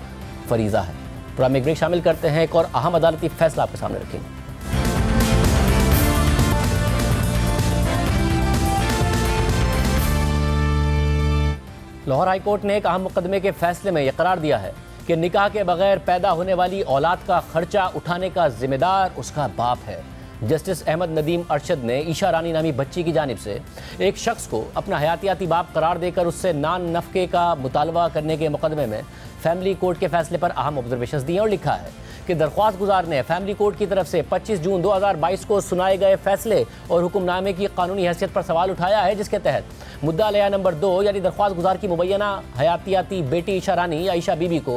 फरीज़ा है। प्रोग्राम में ब्रेक शामिल करते हैं, एक और अहम अदालती फैसला आपके सामने रखेंगे। लाहौर हाई कोर्ट ने एक अहम मुकदमे के फैसले में यह करार दिया है कि निकाह के बगैर पैदा होने वाली औलाद का खर्चा उठाने का जिम्मेदार उसका बाप है। जस्टिस अहमद नदीम अरशद ने ईशा रानी नामी बच्ची की जानिब से एक शख्स को अपना हयातियाती बाप करार देकर उससे नान नफ़के का मुतालबा करने के मुकदमे में फैमिली कोर्ट के फैसले पर अहम ऑब्जर्वेशंस दिए और लिखा है कि दरख्वास्त गुजार ने फैमिली कोर्ट की तरफ से 25 जून 2022 को सुनाए गए फैसले और हुक्मनामे की कानूनी हैसियत पर सवाल उठाया है, जिसके तहत मुद्दा अलया नंबर 2 यानी दरख्वास्त गुजार की मुबैना हयातियाती बेटी ईशा रानी या ईशा बीबी को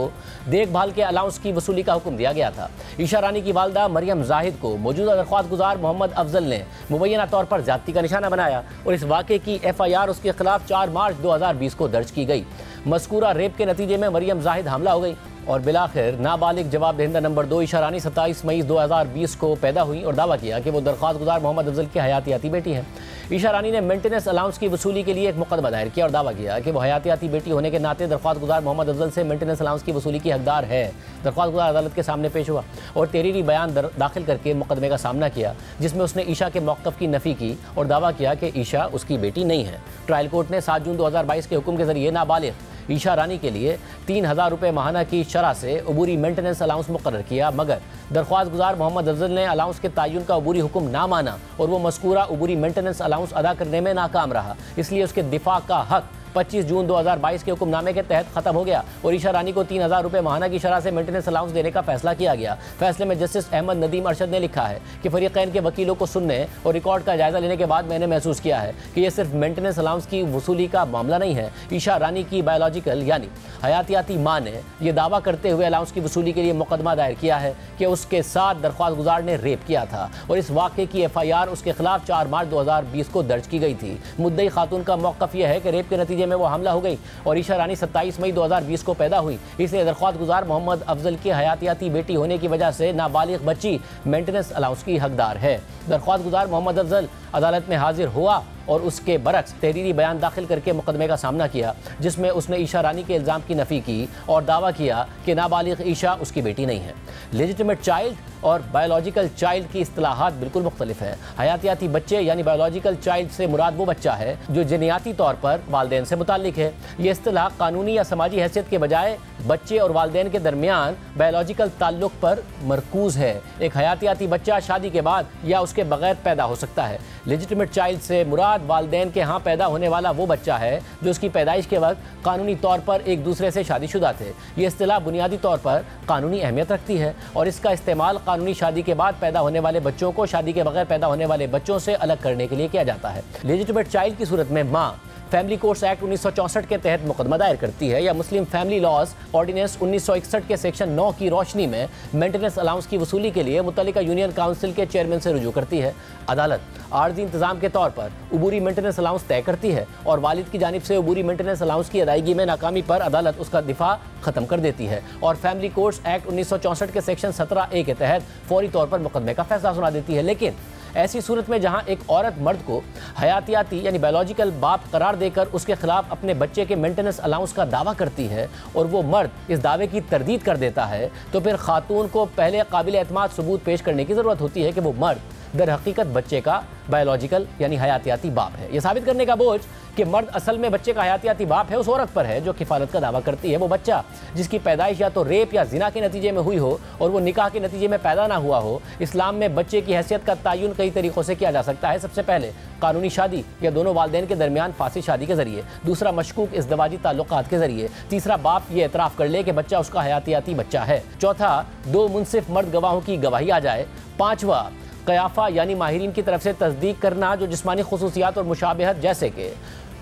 देखभाल के अलाउंस की वसूली का हुक्म दिया गया था। ईशा रानी की वालदा मरियम जाहिद को मौजूदा दरख्वास्त गुजार मोहम्मद अफजल ने मुबैना तौर पर ज्यादती का निशाना बनाया और इस वाक़े की FIR उसके खिलाफ 4 मार्च 2020 को दर्ज की गई। मज़कूरा रेप के नतीजे में मरियम जाहिद हमला हो गई और बिलाखिर नाबालिग जवाब दहिंदा नंबर 2 ईशा रानी 27 मई 2020 को पैदा हुई और दावा किया कि वो दरख्वास्त गुजार मोहम्मद अफजल की हयातियाती बेटी है। ईशा रानी ने मेंटेनेंस अलाउंस की वसूली के लिए एक मुकदमा दायर किया और दावा किया कि वो हयातियाती बेटी होने के नाते दरख्वास्त गुजार मोहम्मद अफजल से मेंटेनेंस अलाउंस की वसूली की हकदार है। दरख्वास्त गुजार अदालत के सामने पेश हुआ और तहरीरी बयान दाखिल करके मुकदमे का सामना किया, जिसमें उसने ईशा के मौक़िफ़ की नफ़ी की और दावा किया कि ईशा उसकी बेटी नहीं है। ट्रायल कोर्ट ने 7 जून 2022 के हुक्म के जरिए नाबालिग ईशा रानी के लिए 3000 रुपये माहाना की शरह से अबूरी मेंटेनेंस अलाउंस मुकर्रर किया, मगर दरख्वास्त गुजार मोहम्मद अफजल ने अलाउंस के तयन का अबूरी हुक्म ना माना और वो मज़कूरा अबूरी मेंटेनेंस अलाउंस अदा करने में नाकाम रहा। इसलिए उसके दिफा का हक 25 जून 2022 के हुक्मनामे के तहत खत्म हो गया और ईशा रानी को 3000 रुपये माहाना की शरह से मेंटेनेंस अलाउंस देने का फैसला किया गया। फैसले में जस्टिस अहमद नदीम अरशद ने लिखा है कि फरीकैन के वकीलों को सुनने और रिकॉर्ड का जायजा लेने के बाद मैंने महसूस किया है कि यह सिर्फ मेंटेनेंस अलाउंस की वसूली का मामला नहीं है। ईशा रानी की बायोलॉजिकल यानी हयातियाती मां ने यह दावा करते हुए अलाउंस की वसूली के लिए मुकदमा दायर किया है कि उसके साथ दरख्वास्त गुजार ने रेप किया था और इस वाक़े की FIR उसके खिलाफ 4 मार्च 2020 को दर्ज की गई थी। मुद्दई खातून का मौक़िफ़ यह है कि रेप के नतीजे में वो हमला हो गई और ईशा रानी 27 मई 2020 को पैदा हुई, इसलिए दरख्वास्त गुजार मोहम्मद अफजल की हयातियाती बेटी होने की वजह से नाबालिग बच्ची मेंटेनेंस अलाउंस की हकदार है। दरख्वास्त गुजार मोहम्मद अफजल अदालत में हाजिर हुआ और उसके बरक्स तहरीरी बयान दाखिल करके मुकदमे का सामना किया, जिसमें उसने ईशा रानी के इल्ज़ाम की नफ़ी की और दावा किया कि नाबालिग ईशा उसकी बेटी नहीं है। लेजिटिमेट चाइल्ड और बायोलॉजिकल चाइल्ड की इस्तिलाहात बिल्कुल मुख्तलिफ है। हयातियाती बच्चे यानी बायोलॉजिकल चाइल्ड से मुराद वो बच्चा है जो जनियाती तौर पर वालदेन से मुताल्लिक है। ये इस्तिलाह कानूनी या समाजी हैसियत के बजाय बच्चे और वालदेन के दरमियान बायोलॉजिकल ताल्लुक पर मरकूज है। एक हयातियाती बच्चा शादी के बाद या उसके बगैर पैदा हो सकता है। लेजिटिमेट चाइल्ड से मुराद वालदेन के यहाँ पैदा होने वाला वो बच्चा है जो उसकी पैदाइश के वक्त कानूनी तौर पर एक दूसरे से शादीशुदा थे। ये इस्तिलाह बुनियादी तौर पर कानूनी अहमियत रखती है और इसका इस्तेमाल कानूनी शादी के बाद पैदा होने वाले बच्चों को शादी के बगैर पैदा होने वाले बच्चों से अलग करने के लिए किया जाता है। लेजिटिमेट चाइल्ड की सूरत में माँ फैमिली कोर्ट्स एक्ट 1964 के तहत मुकदमा दायर करती है या मुस्लिम फैमिली लॉज ऑर्डिनेंस 1961 के सेक्शन 9 की रोशनी में मेंटेनेंस अलाउंस की वसूली के लिए मुतल्लिका यूनियन काउंसिल के चेयरमैन से रुजू करती है। अदालत आर्जी इंतजाम के तौर पर उबूरी मेंटेनेंस अलाउंस तय करती है और वालिद की जानिब से उबूरी मेंटेनेंस अलाउंस की अदायगी में नाकामी पर अदालत उसका दिफा खत्म कर देती है और फैमिली कोर्ट्स एक्ट 1964 के सेक्शन 17A के तहत फौरी तौर पर मुकदमे का फैसला सुना देती है। लेकिन ऐसी सूरत में जहां एक औरत मर्द को हयातियाती यानी बायोलॉजिकल बाप करार देकर उसके खिलाफ अपने बच्चे के मेंटेनेंस अलाउंस का दावा करती है और वो मर्द इस दावे की तरदीद कर देता है, तो फिर खातून को पहले काबिल एतमाद सबूत पेश करने की ज़रूरत होती है कि वो मर्द दर हकीकत बच्चे का बायोलॉजिकल यानी हयातियाती बाप है। ये साबित करने का बोझ कि मर्द असल में बच्चे का हयातियाती बाप है उस औरत पर है जो किफालत का दावा करती है। वो बच्चा जिसकी पैदाइश या तो रेप या जिना के नतीजे में हुई हो और वो निकाह के नतीजे में पैदा ना हुआ हो। इस्लाम में बच्चे की हैसियत का तयन कई तरीक़ों से किया जा सकता है। सबसे पहले कानूनी शादी या दोनों वालदेन के दरमियान फासी शादी के जरिए, दूसरा मशकूक इज़्दिवाजी ताल्लुकात के जरिए, तीसरा बाप ये एतराफ़ कर ले कि बच्चा उसका हयातियाती बच्चा है, चौथा 2 मुनसिफ मर्द गवाहों की गवाही आ जाए, पाँचवा क़याफ़ा यानी माहिरीन की तरफ से तस्दीक करना जो जिस्मानी खुसूसियात और मुशाबहत जैसे कि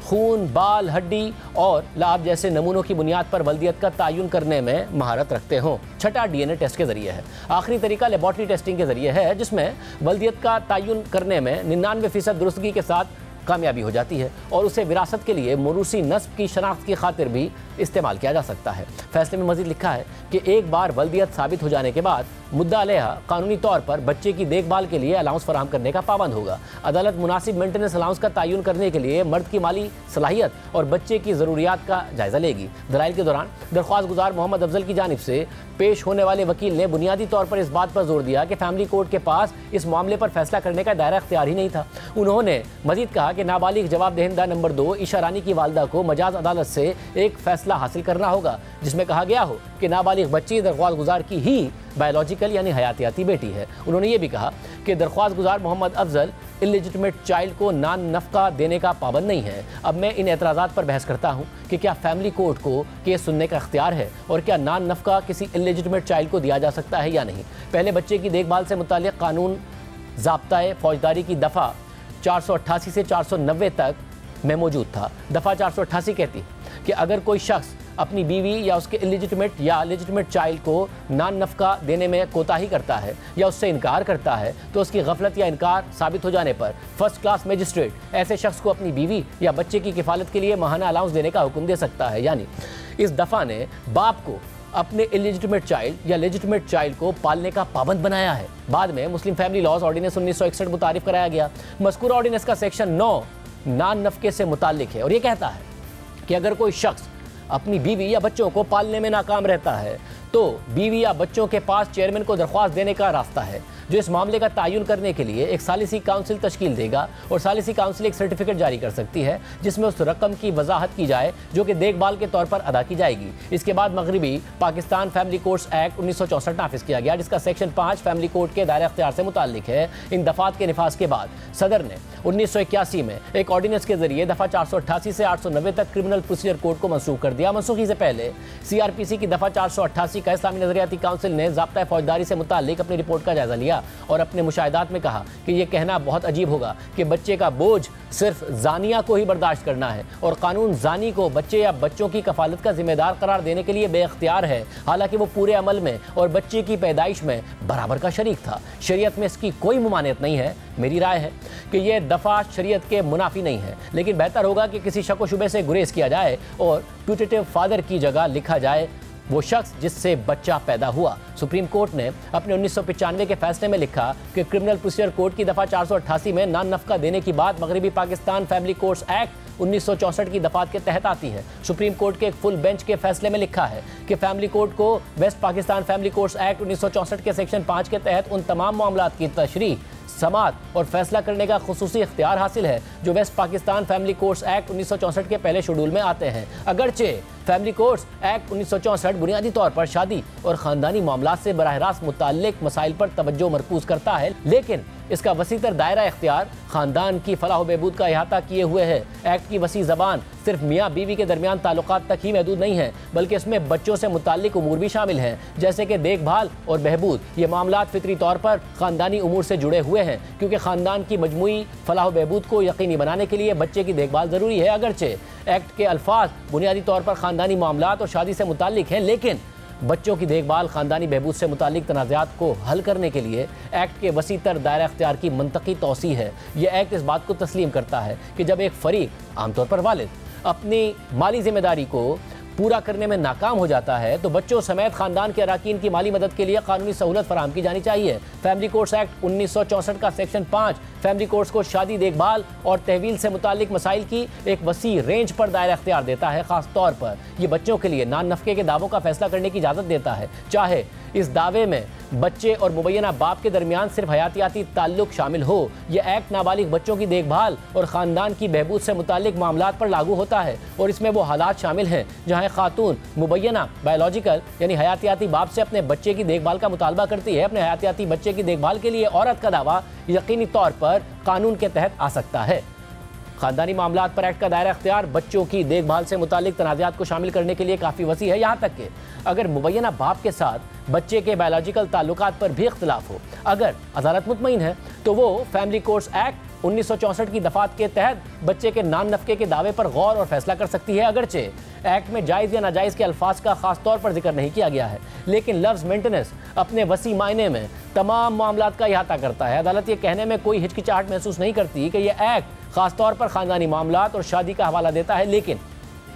खून, बाल, हड्डी और लाभ जैसे नमूनों की बुनियाद पर वल्दियत का तयन करने में महारत रखते हों। छठा DNA टेस्ट के जरिए है। आखिरी तरीका लेबॉर्ट्री टेस्टिंग के जरिए है जिसमें वल्दियत का तयन करने में 99% दुरुस्तगी के साथ कामयाबी हो जाती है और उसे विरासत के लिए मोरूसी नस्ब की शनाख्त की खातिर भी इस्तेमाल किया जा सकता है। फैसले में मजीद लिखा है कि एक बार वल्दियत साबित हो जाने के बाद मुद्दा अलैहा कानूनी तौर पर बच्चे की देखभाल के लिए अलाउंस फराहम करने का पाबंद होगा। अदालत मुनासिब मेंटेनेंस अलाउंस का तयन करने के लिए मर्द की माली सलाहियत और बच्चे की ज़रूरियात का जायज़ा लेगी। दलाइल के दौरान दरख्वास्त गुजार मोहम्मद अफजल की जानिब से पेश होने वाले वकील ने बुनियादी तौर पर इस बात पर जोर दिया कि फैमिली कोर्ट के पास इस मामले पर फैसला करने का दायरा इख्तियार ही नहीं था। उन्होंने मजीद कहा कि नाबालिग जवाब दहिंदा नंबर 2 ईशा रानी की वालदा को मजाज अदालत से एक फैसला हासिल करना होगा जिसमें कहा गया हो कि नाबालिग बच्ची दरख्वास्त गुजार की ही बायोलॉजिकल यानी हयातियाती बेटी है। उन्होंने ये भी कहा कि दरख्वास्त गुजार मोहम्मद अफजल इलेजिटिमेट चाइल्ड को नान नफ़का देने का पाबंद नहीं है। अब मैं इन एतराज़ात पर बहस करता हूँ कि क्या फैमिली कोर्ट को केस सुनने का इख्तियार है और क्या नान नफ़का किसी इलेजिटिमेट चाइल्ड को दिया जा सकता है या नहीं। पहले बच्चे की देखभाल से मुताल्लिक़ कानून ज़ाब्ता फौजदारी की दफ़ा 488 से 490 तक में मौजूद था। दफ़ा 488 कहती कि अगर कोई शख्स अपनी बीवी या उसके इलिजिटिमेट या लेजिटिमेट चाइल्ड को नान नफ़का देने में कोताही करता है या उससे इनकार करता है तो उसकी गफलत या इनकार साबित हो जाने पर फर्स्ट क्लास मजिस्ट्रेट ऐसे शख्स को अपनी बीवी या बच्चे की किफ़ालत के लिए माहाना अलाउंस देने का हुक्म दे सकता है। यानी इस दफ़ा ने बाप को अपने इलिजिटिमेट चाइल्ड या लेजिटिमेट चाइल्ड को पालने का पाबंद बनाया है। बाद में मुस्लिम फैमिली लॉज ऑर्डिनेंस 1961 मुतारिफ कराया गया। मज़कूरा ऑर्डिनेंस का सेक्शन 9 नान नफ़के से मुताल्लिक है और ये कहता है कि अगर कोई शख्स अपनी बीवी या बच्चों को पालने में नाकाम रहता है तो बीवी या बच्चों के पास चेयरमैन को दरख्वास्त देने का रास्ता है। जो इस मामले का तयन करने के लिए एक सालिसी काउंसिल तश्कील देगा और सालिसी काउंसिल एक सर्टिफिकेट जारी कर सकती है जिसमें उस रकम की वजाहत की जाए जो कि देखभाल के तौर पर अदा की जाएगी। इसके बाद मगरबी पाकिस्तान फैमिली कोर्ट्स एक्ट 1964 नाफिज किया गया, जिसका सेक्शन 5 फैमिली कोर्ट के दायरे इख्तियार से मुताल्लिक है। इन दफात के निफाज के बाद सदर ने 1981 में एक ऑर्डिनेंस के जरिए दफा 488 से 890 तक क्रिमिनल प्रोसीजर कोड को मंसूख कर दिया। मंसूखी से पहले CRPC की दफा 488 का इस्लामी नजरियाती काउंसिल ने ज़ाब्ता फौजदारी से मुताल्लिक अपनी रिपोर्ट का जायजा लिया और अपने मुशाहिदात में कहा कि यह कहना बहुत अजीब होगा कि बच्चे का बोझ सिर्फ जानिया को ही बर्दाश्त करना है और कानून जानी को बच्चे या बच्चों की कफालत का जिम्मेदार करार देने के लिए बेख्तियार है, हालांकि वो पूरे अमल में और बच्चे की पैदाइश में बराबर का शरीक था। शरीयत में इसकी कोई मुमानियत नहीं है। मेरी राय है कि यह दफा शरीयत के मुनाफी नहीं है, लेकिन बेहतर होगा कि किसी शक व शुबे से गुरेज किया जाए और प्यूटेटिव फादर की जगह लिखा जाए वो शख्स जिससे बच्चा पैदा हुआ। सुप्रीम कोर्ट ने अपने 1995 के फैसले में लिखा कि क्रिमिनल प्रोसीजर कोड की दफा 488 में नान नफका देने की बात मगरबी पाकिस्तान फैमिली कोर्ट्स एक्ट 1964 की दफात के तहत आती है। सुप्रीम कोर्ट के एक फुल बेंच के फैसले में लिखा है कि फैमिली कोर्ट को west Pakistan family courts act 1964 के सेक्शन 5 के तहत उन तमाम मामलात की तशरीह, समात और फैसला करने का खुसूसी इख्तियार हासिल है जो west Pakistan family courts act 1964 के पहले शेड्यूल में आते हैं। अगरचे फैमिली कोर्ट्स एक्ट 1964 बुनियादी तौर पर शादी और ख़ानदानी मामलात से बराह रास्त मुताल्लिक मसाइल पर तवज्जो मरकूज करता है, लेकिन इसका वसीतर दायरा इख्तियार ख़ानदान की फलाह व बहबूद का अहाता किए हुए है। एक्ट की वसी ज़बान सिर्फ मियाँ बीवी के दरमियान ताल्लुकात तक ही महदूद नहीं है, बल्कि इसमें बच्चों से मुताल्लिक उमूर भी शामिल हैं, जैसे कि देखभाल और बहबूद। ये मामलात फितरी तौर पर ख़ानदानी उमूर से जुड़े हुए हैं, क्योंकि ख़ानदान की मजमूई फलाह व बहबूद को यकीनी बनाने के लिए बच्चे की देखभाल ज़रूरी है। अगरचे एक्ट के अल्फाज बुनियादी तौर पर ख़ानदानी मामलात और शादी से मुताल्लिक हैं, लेकिन बच्चों की देखभाल ख़ानदानी बहबूद से मुताल्लिक तनाज़ात को हल करने के लिए एक्ट के वसीतर दायरा इख्तियार की मंतकी तौसी है। यह एक्ट इस बात को तस्लीम करता है कि जब एक फ़रीक, आमतौर पर वालिद, अपनी माली जिम्मेदारी को पूरा करने में नाकाम हो जाता है तो बच्चों समेत खानदान के अराकीन की माली मदद के लिए कानूनी सहूलत फराहम की जानी चाहिए। फैमिली कोर्ट्स एक्ट 1964 का सेक्शन 5 फैमिली कोर्ट्स को शादी, देखभाल और तहवील से मुतालिक मसाइल की एक वसी रेंज पर दायरा इख्तियार देता है। खास तौर पर यह बच्चों के लिए नान नफके के दावों का फैसला करने की इजाज़त देता है, चाहे इस दावे में बच्चे और मुबैना बाप के दरमियान सिर्फ हयातियाती ताल्लुक शामिल हो। यह एक्ट नाबालिग बच्चों की देखभाल और ख़ानदान की बहबूद से मुतालिक मामलात पर लागू होता है और इसमें वो हालात शामिल हैं जहाँ खातून मुबैना बायोलॉजिकल यानी हयातियाती बाप से अपने बच्चे की देखभाल का मुतालबा करती है। अपने हयातियाती बच्चे की देखभाल के लिए औरत का दावा यकीनी तौर पर कानून के तहत आ सकता है। ख़ानदानी मामलात पर एक्ट का दायरा इख्तियार बच्चों की देखभाल से मुतालिक तनाज़ात को शामिल करने के लिए काफ़ी वसी है, यहाँ तक कि अगर मुबैना बाप के साथ बच्चे के बायोलॉजिकल ताल्लुकात पर भी इख्तिलाफ हो, अगर अदालत मुतमईन है तो वो फैमिली कोर्ट्स एक्ट 1964 की दफात के तहत बच्चे के नान नफके के दावे पर गौर और फैसला कर सकती है। अगरचे एक्ट में जायज़ या नाजायज़ के अल्फाज का खास तौर पर जिक्र नहीं किया गया है, लेकिन लफ्ज़ मेंटेनेंस अपने वसी मायने में तमाम मामलात का अहाता करता है। अदालत ये कहने में कोई हिचकिचाहट महसूस नहीं करती कि यह एक्ट खास तौर पर ख़ानदानी मामलात और शादी का हवाला देता है, लेकिन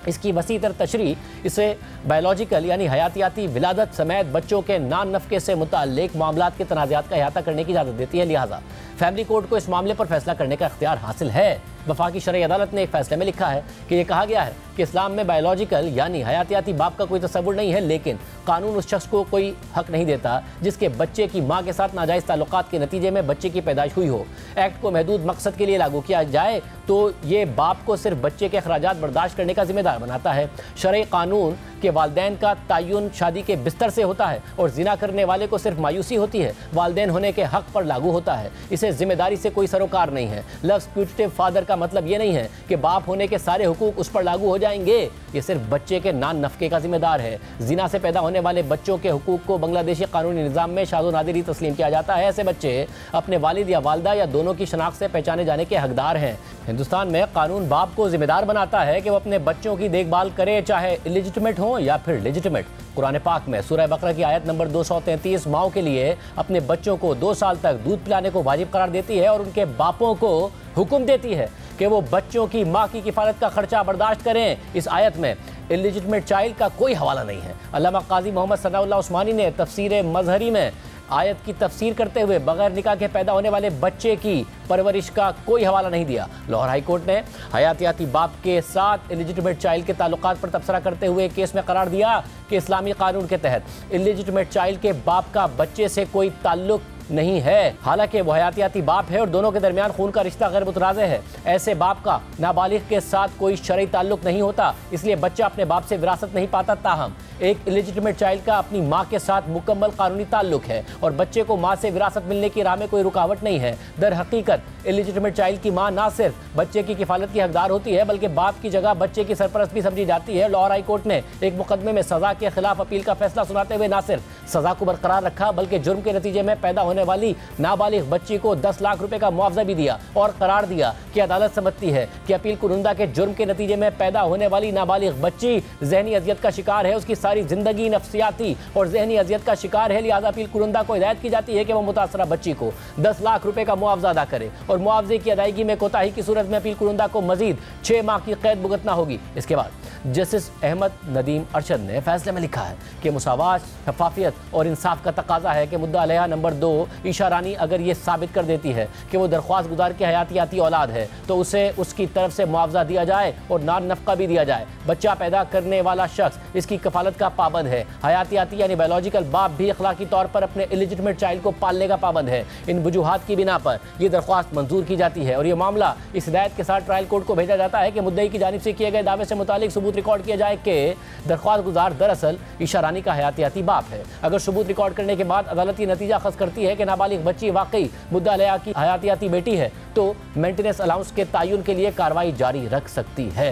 इसकी वसी तर तशरीह इसे बायोलॉजिकल यानी हयातियाती विलादत समेत बच्चों के नान नफके से मुताल्लिक मामलात के तनाज़ात का अहाता करने की इजाज़त देती है। लिहाजा फैमिली कोर्ट को इस मामले पर फैसला करने का इख्तियार हासिल है। वफाकी शरई अदालत ने एक फैसले में लिखा है कि यह कहा गया है कि इस्लाम में बायोलॉजिकल यानी हयातियाती बाप का कोई तसव्वुर नहीं है, लेकिन कानून उस शख्स को कोई हक नहीं देता जिसके बच्चे की माँ के साथ नाजायज़ ताल्लुकात के नतीजे में बच्चे की पैदाइश हुई हो। एक्ट को महदूद मकसद के लिए लागू किया जाए तो ये बाप को सिर्फ बच्चे के अखराजात बर्दाश्त करने का जिम्मेदार बनाता है। शरई कानून के वालदैन का तयन शादी के बिस्तर से होता है और जिना करने वाले को सिर्फ मायूसी होती है, वालदैन होने के हक पर लागू होता है। इसे जिम्मेदारी से कोई सरोकार नहीं है। लफ्ज़ प्यूटेटिव फादर का मतलब ये नहीं है कि बाप होने के सारे हुकूक उस पर लागू हो जाएंगे, ये सिर्फ बच्चे के नान नफके का जिम्मेदार है। जिना से पैदा होने वाले बच्चों के हुकूक को बांग्लादेशी कानूनी निज़ाम में शाज़ो नादिरी तस्लीम किया जाता है। ऐसे बच्चे अपने वालिद या वालदा या दोनों की शनाख्त से पहचाने जाने के हकदार हैं। हिंदुस्तान में कानून बाप को जिम्मेदार बनाता है कि वो अपने बच्चों की देखभाल करे, चाहे इलिजिटिमेट हो या फिर लेजिटिमेट। कुरान पाक में सूरह बकरा की आयत नंबर 233 माओं के लिए अपने बच्चों को 2 साल तक दूध पिलाने को वाजिब करार देती है और उनके बापों को हुक्म देती है कि वो बच्चों की माँ की किफ़ालत का खर्चा बर्दाश्त करें। इस आयत में इलिजिटिमेट चाइल्ड का कोई हवाला नहीं है। अल्लामा काजी मोहम्मद सनाउल्लाह उस्मानी ने तफसीर मजहरी में आयत की तफसीर करते हुए बगैर निकाह के पैदा होने वाले बच्चे की परवरिश का कोई हवाला नहीं दिया। लाहौर हाई कोर्ट ने हयातियाती बाप के साथ इलिजिटिमेट चाइल्ड के ताल्लुकात पर तबसरा करते हुए केस में करार दिया कि इस्लामी कानून के तहत इलिजिटिमेट चाइल्ड के बाप का बच्चे से कोई ताल्लुक नहीं है। हालांकि वो हयातियाती बाप है और दोनों के दरमियान खून का रिश्ता गैर मुतराज़े है। ऐसे बाप का नाबालिग के साथ कोई शरई ताल्लुक नहीं होता, इसलिए बच्चा अपने बाप से विरासत नहीं पाता। ताहम एक इलिजिटिमेट चाइल्ड का अपनी माँ के साथ मुकम्मल कानूनी ताल्लुक है और बच्चे को माँ से विरासत मिलने की राह में कोई रुकावट नहीं है। दर हकीकत इलिजिटिमेट चाइल्ड की माँ ना सिर्फ बच्चे की किफालत की हकदार होती है बल्कि बाप की जगह बच्चे की सरपरस्त भी समझी जाती है। लाहौर हाई कोर्ट ने एक मुकदमे में सजा के खिलाफ अपील का फैसला सुनाते हुए ना सिर्फ सजा को बरकरार रखा बल्कि जुर्म के नतीजे में पैदा होने वाली नाबालिग बच्ची को 10 लाख रुपए का मुआवजा भी दिया और करार दिया कि अदालत समझती है कि अपील कुरिंदा के जुर्म के नतीजे में पैदा होने वाली नाबालिग बच्ची जहनी अजियत का शिकार है, उसकी सारी जिंदगी नफ्सियाती और जहनी अजियत का शिकार है। लिहाजा अपील कुरिंदा को हिदायत की जाती है कि वह मुतासरा बच्ची को 10 लाख रुपए का मुआवजा अदा करे और मुआवजे की अदायगी में कोताही की सूरत में अपील कुरिंदा को मजीद 6 माह की कैद भुगतना होगी। इसके बाद जस्टिस अहमद नदीम अरशद ने फैसले में लिखा है कि मुसावात, शफाफियत और इंसाफ का तकाजा है कि मुद्दा अलैहा नंबर 2 ईशा रानी अगर ये साबित कर देती है कि वो दरख्वास्त गुजार की हयातियाती औलाद है तो उसे उसकी तरफ से मुआवजा दिया जाए और नान नफका भी दिया जाए। बच्चा पैदा करने वाला शख्स इसकी कफालत का पाबंद है। हयातियाती यानी बायोलॉजिकल बाप भी अखलाकी तौर पर अपने इलिजिटिमेट चाइल्ड को पालने का पाबंद है। इन वजूहात की बिना पर यह दरख्वास्त मंजूर की जाती है और यह मामला इस हिदायत के साथ ट्रायल कोर्ट को भेजा जाता है कि मुद्दई की जानिब से किए गए दावे से मुतालिक सबूत रिकॉर्ड किया जाए कि दरख्वास्त गुजार दरअसल ईशा रानी का हयातियाती बाप है। अगर सबूत रिकॉर्ड करने के बाद अदालत नतीजा खस करती है कि नाबालिग बच्ची वाकई मुद्दा अलैहा की हयातियाती बेटी है तो मेंटेनेंस अलाउंस के तयन के लिए कार्रवाई जारी रख सकती है।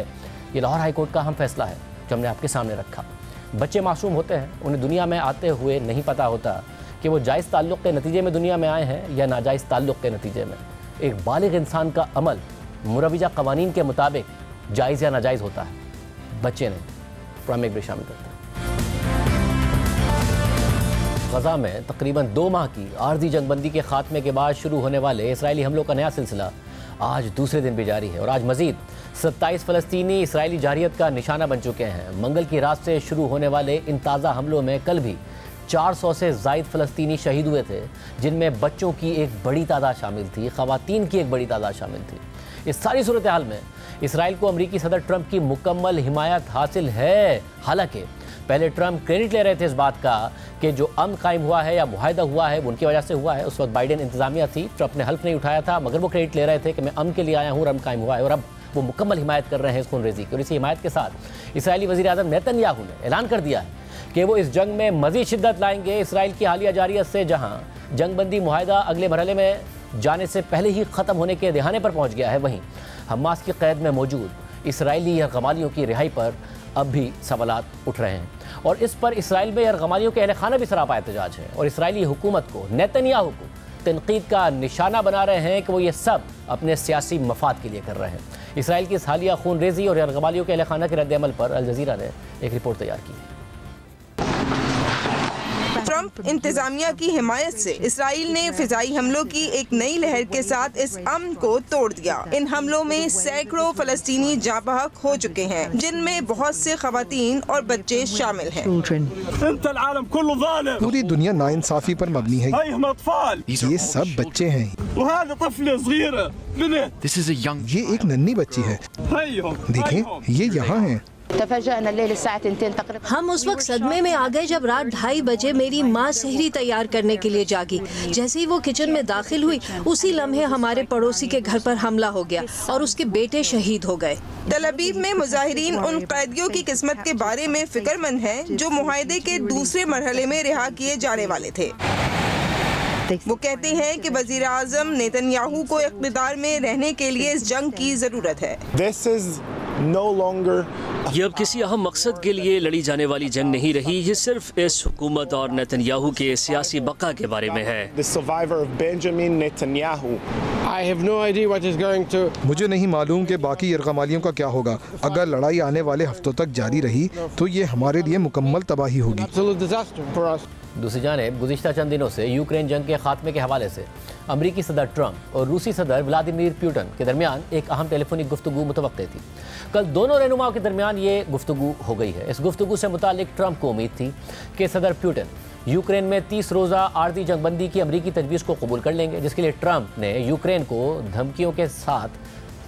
ये लाहौर हाई कोर्ट का अहम फैसला है जो हमने आपके सामने रखा। बच्चे मासूम होते हैं, उन्हें दुनिया में आते हुए नहीं पता होता कि वो जायज़ ताल्लुक़ के नतीजे में दुनिया में आए हैं या नाजायज़ ताल्लुक़ के नतीजे में। एक बालिग इंसान का अमल मुरवजा कवानीन के मुताबिक जायज़ या नाजायज़ होता है, बच्चे नहीं। प्रोग्राम एक ब्रेक शामिल करते हैं। गजा में तकरीबन 2 माह की आर्जी जंगबंदी के खात्मे के बाद शुरू होने वाले इसराइली हमलों का नया सिलसिला आज दूसरे दिन भी जारी है और आज मजीद 27 फ़लस्तीनी इसराइली जारियत का निशाना बन चुके हैं। मंगल की रात से शुरू होने वाले इन ताज़ा हमलों में कल भी 400 से ज़ायद फ़लस्तीनी शहीद हुए थे, जिनमें बच्चों की एक बड़ी तादाद शामिल थी, ख़वातीन की एक बड़ी तादाद शामिल थी। इस सारी सूरत हाल में इसराइल को अमरीकी सदर ट्रंप की मुकम्मल हिमायत हासिल है। हालांकि पहले ट्रंप क्रेडिट ले रहे थे इस बात का कि जो अमन कायम हुआ है या मुआहदा हुआ है वो उनकी वजह से हुआ है। उस वक्त बाइडेन इंतजामिया थी, ट्रंप ने हल्फ नहीं उठाया था, मगर वो क्रेडिट ले रहे थे कि मैं अमन के लिए आया हूँ, अमन कायम हुआ है और अब वो मुकम्मल हिमायत कर रहे हैं इस खून रेजी की। और इसी हिमायत के साथ इसराइली वज़ीर आज़म नेतन्याहू ने ऐलान कर दिया है कि वो इस जंग में मज़ीद शिद्दत लाएंगे। इसराइल की हालिया जारियत से जहाँ जंगबंदी मुआहदा अगले मरहले में जाने से पहले ही ख़त्म होने के दहाने पर पहुँच गया है, वहीं हमास की क़ैद में मौजूद इसराइली यरगमालियों की रिहाई पर अब भी सवालात उठ रहे हैं और इस पर इसराइल में यरगमालियों के अहल खाना भी सरापा एहतजाज है और इसराइली हुकूमत को, नेतन्याहू को तनकीद का निशाना बना रहे हैं कि वो ये सब अपने सियासी मफाद के लिए कर रहे हैं। इसराइल की इस हालिया खून रेजी और यरगमालियों के अहल खाना के रद्द-ए-अमल पर अल जज़ीरा ने एक रिपोर्ट तैयार की। ट्रंप इंतजामिया की हिमायत से इसराइल ने फिजाई हमलों की एक नई लहर के साथ इस अमन को तोड़ दिया। इन हमलों में सैकड़ों फलस्तीनी जाँ बहक हो चुके हैं, जिनमें बहुत से खवातीन और बच्चे शामिल हैं। पूरी दुनिया नाइंसाफी पर मबनी है। ये सब बच्चे हैं। ये एक नन्ही बच्ची है, देखें ये यहाँ है। हम उस वक्त सदमे में आ गए जब रात 2:30 बजे मेरी माँ सहरी तैयार करने के लिए जागी। जैसे ही वो किचन में दाखिल हुई उसी लम्हे हमारे पड़ोसी के घर पर हमला हो गया और उसके बेटे शहीद हो गए। तल अवीव में मुजाहिरीन उन कैदियों की किस्मत के बारे में फिक्रमंद हैं जो मुआहदे के दूसरे मरहले में रिहा किए जाने वाले थे। वो कहते हैं कि वज़ीर आज़म नेतन्याहू को इक़्तिदार में रहने के लिए इस जंग की ज़रूरत है। ये अब किसी अहम मकसद के लिए लड़ी जाने वाली जंग नहीं रही, ये सिर्फ इस हुकूमत और नेतन्याहू के सियासी बका के बारे में है। मुझे नहीं मालूम कि बाकी यरगमालियों का क्या होगा। अगर लड़ाई आने वाले हफ्तों तक जारी रही तो ये हमारे लिए मुकम्मल तबाही होगी। दूसरी जानिब गुज़िश्ता चंद दिनों से यूक्रेन जंग के खात्मे के हवाले से अमरीकी सदर ट्रंप और रूसी सदर व्लादिमीर पुतिन के दरमियान एक अहम टेलीफोनिक गुफ्तगू मुतवक्के थी। कल दोनों रहनुमाओं के दरमियान ये गुफ्तगू हो गई है। इस गुफ्तगू से मुतालिक ट्रंप को उम्मीद थी कि सदर पुतिन यूक्रेन में 30 रोज़ा आर्जी जंगबंदी की अमरीकी तजवीज़ को कबूल कर लेंगे, जिसके लिए ट्रंप ने यूक्रेन को धमकियों के साथ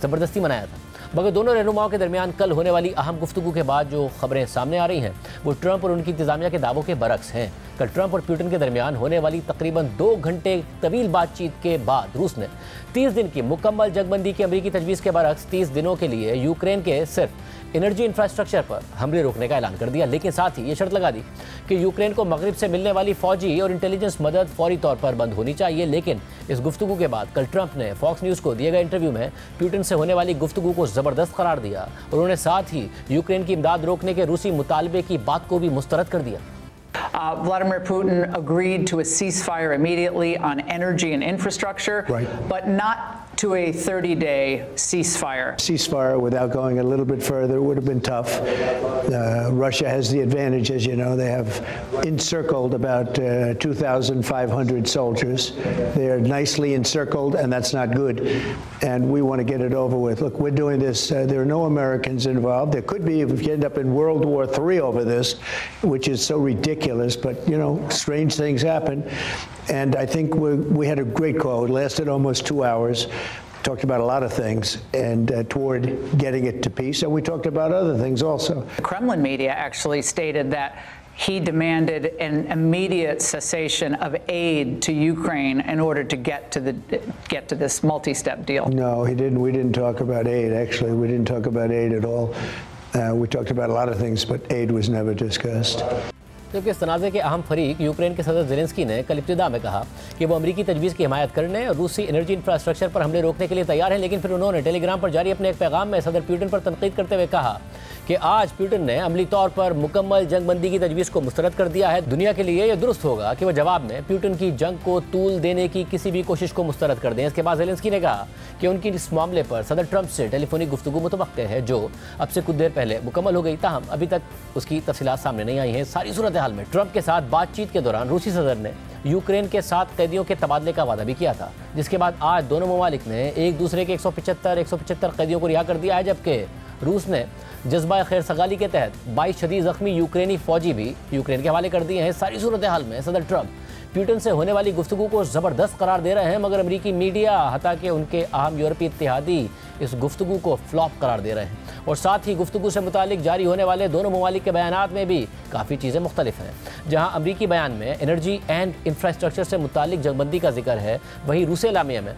ज़बरदस्ती मनाया था। मगर दोनों रहनुमाओं के दरमियान कल होने वाली अहम गुफ्तगू के बाद जो खबरें सामने आ रही हैं वो ट्रंप और उनकी इंतजामिया के दावों के बरक्स हैं। कल ट्रंप और पुतिन के दरमियान होने वाली तकरीबन 2 घंटे तवील बातचीत के बाद रूस ने 30 दिन की मुकम्मल जंगबंदी की अमरीकी तजवीज़ के बरक्स 30 दिनों के लिए यूक्रेन के सिर्फ एनर्जी इंफ्रास्ट्रक्चर पर हमले रोकने का ऐलान कर दिया, लेकिन साथ ही ये शर्त लगा दी कि यूक्रेन को मगरिब से मिलने वाली फौजी और इंटेलिजेंस मदद फौरी तौर पर बंद होनी चाहिए। लेकिन इस गुफ्तगू के बाद कल ट्रंप ने फॉक्स न्यूज़ को दिए गए इंटरव्यू में पुतिन से होने वाली गुफ्तगू को ज़बरदस्त करार दिया और उन्होंने साथ ही यूक्रेन की इमदाद रोकने के रूसी मुतालबे की बात को भी मुस्तरद कर दिया। Vladimir Putin agreed to a ceasefire immediately on energy and infrastructure, but not to a 30-day ceasefire. Ceasefire without going a little bit further would have been tough. Russia has the advantage, as you know. They have encircled about 2,500 soldiers. They are nicely encircled, and that's not good. And we want to get it over with. Look, we're doing this. There are no Americans involved. There could be if we end up in World War III over this, which is so ridiculous. But, you know, strange things happen. And I think we had a great call. It lasted almost 2 hours. Talked about a lot of things and toward getting it to peace. And we talked about other things also. The Kremlin media actually stated that he demanded an immediate cessation of aid to Ukraine in order to get to this multi-step deal. No, he didn't. We didn't talk about aid. Actually, we didn't talk about aid at all. We talked about a lot of things, but aid was never discussed. जबकि इस तनाज़े के अहम फरीक यूक्रेन के सदर ज़ेलेंस्की ने कल इब्तिदा में कहा कि वो अमरीकी तजवीज़ की हिमायत करने और रूसी एनर्जी इंफ्रास्ट्रक्चर पर हमले रोकने के लिए तैयार हैं, लेकिन फिर उन्होंने टेलीग्राम पर जारी अपने एक पैगाम में सदर पुतिन पर तनकीद करते हुए कहा कि आज पुतिन ने अमली तौर पर मुकम्मल जंगबंदी की तजवीज़ को मुस्तरद कर दिया है। दुनिया के लिए यह दुरुस्त होगा कि वह जवाब में पुतिन की जंग को तूल देने की किसी भी कोशिश को मुस्तरद कर दें। इसके बाद ज़ेलेंस्की ने कहा कि उनकी इस मामले पर सदर ट्रंप से टेलीफोनिक गुफ्तगू मुतवक्के है जो अब से कुछ देर पहले मुकम्मल हो गई, ताहम अभी तक उसकी तफसीलात सामने नहीं आई हैं। सारी सूरत हाल में ट्रंप के साथ बातचीत के दौरान रूसी सदर ने यूक्रेन के 7 कैदियों के तबादले का वादा भी किया था, जिसके बाद आज दोनों ममालिक ने एक दूसरे के 175 कैदियों को रिहा कर दिया है, जबकि रूस ने जज्बा खैर सगाली के तहत 22 शदीद जख्मी यूक्रेनी फौजी भी यूक्रेन के हवाले कर दिए हैं। सारी सूरत हाल में सदर ट्रंप पुतिन से होने वाली गुफ्तगू को ज़बरदस्त करार दे रहे हैं, मगर अमरीकी मीडिया हता कि उनके अहम यूरोपीय इत्तेहादी इस गुफ्तगू को फ्लॉप करार दे रहे हैं और साथ ही गुफ्तगू से मुतालिक जारी होने वाले दोनों ममालिक के बयानात में भी काफ़ी चीज़ें मुख्तलिफ हैं। जहाँ अमरीकी बयान में एनर्जी एंड इंफ्रास्ट्रक्चर से मुतालिक जंगबंदी का जिक्र है, वहीं रूसी एलामिया में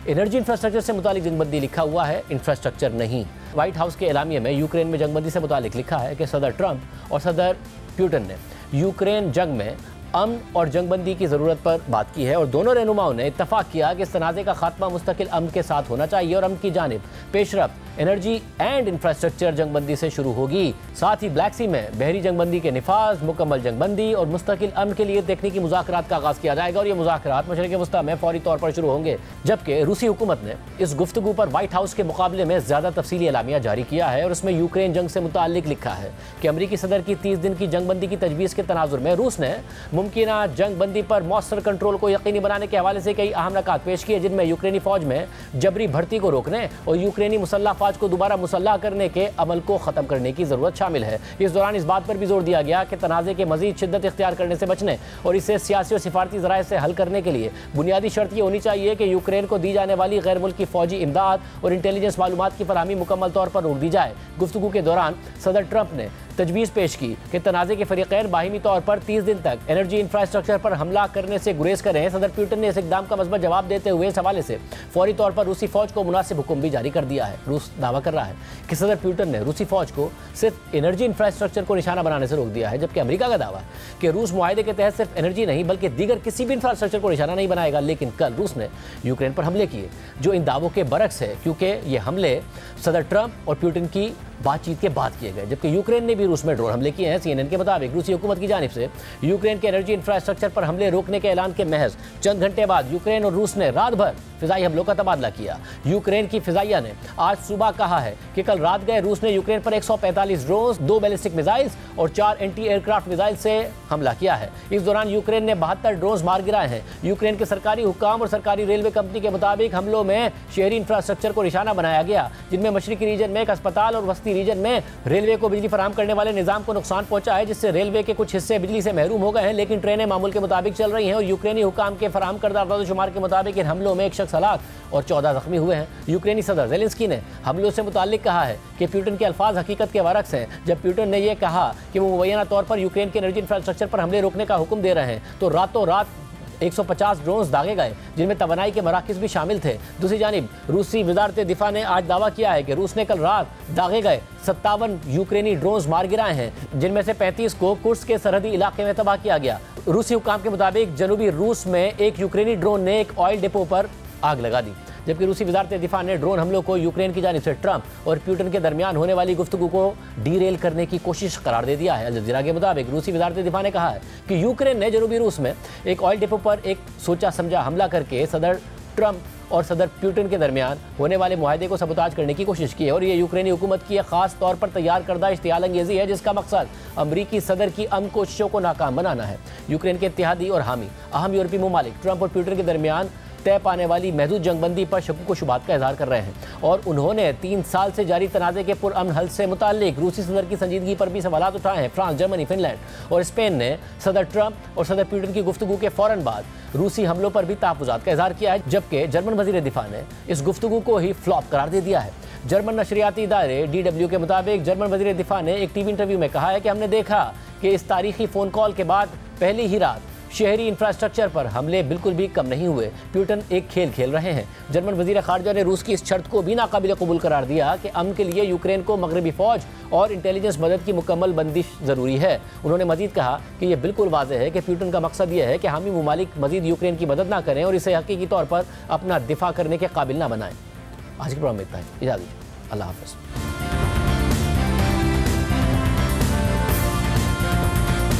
एनर्जी इंफ्रास्ट्रक्चर से मुतालिक जंगबंदी लिखा हुआ है, इंफ्रास्ट्रक्चर नहीं। व्हाइट हाउस के एलामिया में यूक्रेन में जंगबंदी से मुतालिक लिखा है कि सदर ट्रंप और सदर पुतिन ने यूक्रेन जंग में अमन और जंगबंदी की ज़रूरत पर बात की है और दोनों रहनुमाओं ने इत्तफाक किया कि इस तनाज़े का खात्मा मुस्तकिल अमन के साथ होना चाहिए और अमन की जानिब पेशरफ्त एनर्जी एंड इंफ्रास्ट्रक्चर जंगबंदी से शुरू होगी। साथ ही ब्लैक सी में बहरी जंगबंदी के निफाज, मुकम्मल जंगबंदी और मुस्तकिल अमन के लिए तकनीकी मुज़ाकरात का आगाज़ किया जाएगा और ये मुज़ाकरात मशरिक़ वस्ता में फौरी तौर पर शुरू होंगे। जबकि रूसी हुकूमत ने इस गुफ्तगू पर व्हाइट हाउस के मुकाबले में ज़्यादा तफसीली एलामिया जारी किया है और उसमें यूक्रेन जंग से मुताल्लिक लिखा है कि अमरीकी सदर की 30 दिन की जंगबंदी की तजवीज़ के तनाजुर में रूस ने मुमकिना जंगबंदी पर मौसर कंट्रोल को यकीनी बनाने के हवाले से कई अहम नकात पेश किए, जिनमें यूक्रेनी फौज में जबरी भर्ती को रोकने और यूक्रेनी मुसल्लह फौज को दोबारा मुसल्लह करने के अमल को ख़त्म करने की ज़रूरत शामिल है। इस दौरान इस बात पर भी जोर दिया गया कि तनाज़े के मज़ीद शिद्दत इख्तियार करने से बचने और इसे सियासी और सिफारती ज़राए से हल करने के लिए बुनियादी शर्त ये होनी चाहिए कि यूक्रेन को दी जाने वाली गैर मुल्की फ़ौजी इमदाद और इंटेलिजेंस मालूमात की फरहमी मुकम्मल तौर पर रोक दी जाए। गुफ्तगू के दौरान सदर ट्रंप ने तजवीज़ पेश की कि तनाज़े के फरीक़ैन बाहिमी तौर पर 30 दिन तक एनर्जी इंफ्रास्ट्रक्चर पर हमला करने से गुरेज करें। सदर पुतिन ने इस इक़दाम का मज़बूत जवाब देते हुए इस हवाले से फौरी तौर पर रूसी फ़ौज को मुनासिब हुक्म भी जारी कर दिया है। रूस दावा कर रहा है कि सदर पुतिन ने रूसी फ़ौज को सिर्फ एनर्जी इंफ्रास्ट्रक्चर को निशाना बनाने से रोक दिया है, जबकि अमेरिका का दावा है कि रूस मुआहदे के तहत सिर्फ एनर्जी नहीं बल्कि दीगर किसी भी इंफ्रास्ट्रक्चर को निशाना नहीं बनाएगा। लेकिन कल रूस ने यूक्रेन पर हमले किए जो इन दावों के बरक्स है, क्योंकि ये हमले सदर ट्रंप और पुतिन की बातचीत के बाद किए गए, जबकि यूक्रेन ने भी रूस में ड्रोन हमले किए हैं। CNN के मुताबिक रूसी हुकूमत की जानिब से यूक्रेन के एनर्जी इंफ्रास्ट्रक्चर पर हमले रोकने के ऐलान के महज चंद घंटे बाद यूक्रेन और रूस ने रात भर फिजाई हमलों का तबादला किया। यूक्रेन की फिजाइया ने आज सुबह कहा है कि कल रात गए रूस ने यूक्रेन पर 145 ड्रोन, 2 बैलिस्टिक मिसाइल्स और 4 एंटी एयरक्राफ्ट मिसाइल से हमला किया है। इस दौरान यूक्रेन ने 72 ड्रोन मार गिराए हैं। यूक्रेन के सरकारी हुकाम और सरकारी रेलवे कंपनी के मुताबिक हमलों में शहरी इंफ्रास्ट्रक्चर को निशाना बनाया गया, जिनमें मशरिकी रीजन में एक अस्पताल और वस्ती डोनेस्की रीजन में रेलवे को बिजली फराहम करने वाले निजाम को नुकसान पहुंचा है, जिससे रेलवे के कुछ हिस्से बिजली से महरूम हो गए हैं, लेकिन ट्रेनें मामूल के मुताबिक चल रही हैं। और यूक्रेनी हुकाम के फराहम करदा शुमार के मुताबिक इन हमलों में एक शख्स हलाक और 14 जख्मी हुए हैं। यूक्रेनी सदर ज़ेलेंस्की ने हमलों से मुताल्लिक कहा है कि प्यूटन के अल्फाज हकीकत के बरक्स हैं। जब प्यूटन ने यह कहा कि वो मुबैना तौर पर यूक्रेन के एनर्जी इंफ्रास्ट्रक्चर पर हमले रोकने का हुक्म दे रहे हैं, तो रातों रात 150 ड्रोन्स दागे गए, जिनमें तवानाई के मराकज़ भी शामिल थे। दूसरी जानिब रूसी वज़ारत दिफा ने आज दावा किया है कि रूस ने कल रात दागे गए 57 यूक्रेनी ड्रोन्स मार गिराए हैं, जिनमें से 35 को कुर्स्क के सरहदी इलाके में तबाह किया गया। रूसी हुकाम के मुताबिक जनूबी रूस में एक यूक्रेनी ड्रोन ने एक ऑयल डिपो पर आग लगा दी, जबकि रूसी वज़ारत दिफा ने ड्रोन हमलों को यूक्रेन की जानिब से ट्रंप और प्यूटन के दरमियान होने वाली गुफ्तगू को डीरेल करने की कोशिश करार दे दिया है। अल जज़ीरा के मुताबिक रूसी वज़ारत दिफा ने कहा है कि यूक्रेन ने जनूबी रूस में एक ऑयल डिपो पर एक सोचा समझा हमला करके सदर ट्रंप और सदर प्यूटन के दरमियान होने वाले मुआहदे को सबूताज करने की कोशिश की है। और ये यूक्रेनी हुकूमत की खास तौर पर तैयार करदा इश्तियाल अंगेज़ी है, जिसका मकसद अमरीकी सदर की अमन कोशिशों को नाकाम बनाना है। यूक्रेन के इत्तेहादी और हामी अहम यूरोपीय ममालिक ट्रंप और प्यूटन के दरमियान तय पाने वाली महदूद जंगबंदी पर शक व शुबात का इजहार कर रहे हैं, और उन्होंने 3 साल से जारी तनाज़े के पुरअमन हल से मुताल्लिक रूसी सदर की संजीदगी पर भी सवालात उठाए हैं। फ्रांस, जर्मनी, फिनलैंड और स्पेन ने सदर ट्रंप और सदर प्यूटन की गुफ्तगू के फ़ौरन बाद रूसी हमलों पर भी तहफ़्फ़ुज़ात का इजहार किया है, जबकि जर्मन वज़ीर दिफा ने इस गुफ्तगू को ही फ्लॉप करार दे दिया है। जर्मन नशरियाती इदारे DW के मुताबिक जर्मन वज़ीर दिफा ने एक टीवी इंटरव्यू में कहा है कि हमने देखा कि इस तारीखी फ़ोन कॉल के बाद पहली ही रात शहरी इंफ्रास्ट्रक्चर पर हमले बिल्कुल भी कम नहीं हुए। प्यूटन एक खेल खेल रहे हैं। जर्मन वज़ीर ख़ारजा ने रूस की इस शर्त को भी नाकाबिल कबूल करार दिया कि अमन के लिए यूक्रेन को मगरबी फ़ौज और इंटेलिजेंस मदद की मुकम्मल बंदिश ज़रूरी है। उन्होंने मजीद कहा कि यह बिल्कुल वाज़ेह है कि प्यूटन का मकसद यह है कि हामी ममालिक मजीद यूक्रेन की मदद ना करें और इसे हकीकी तौर पर अपना दिफा करने के काबिल ना बनाएं। आज के प्रोग्राम में इतना ही, इजाज़त दीजिए, अल्लाह हाफ़िज़।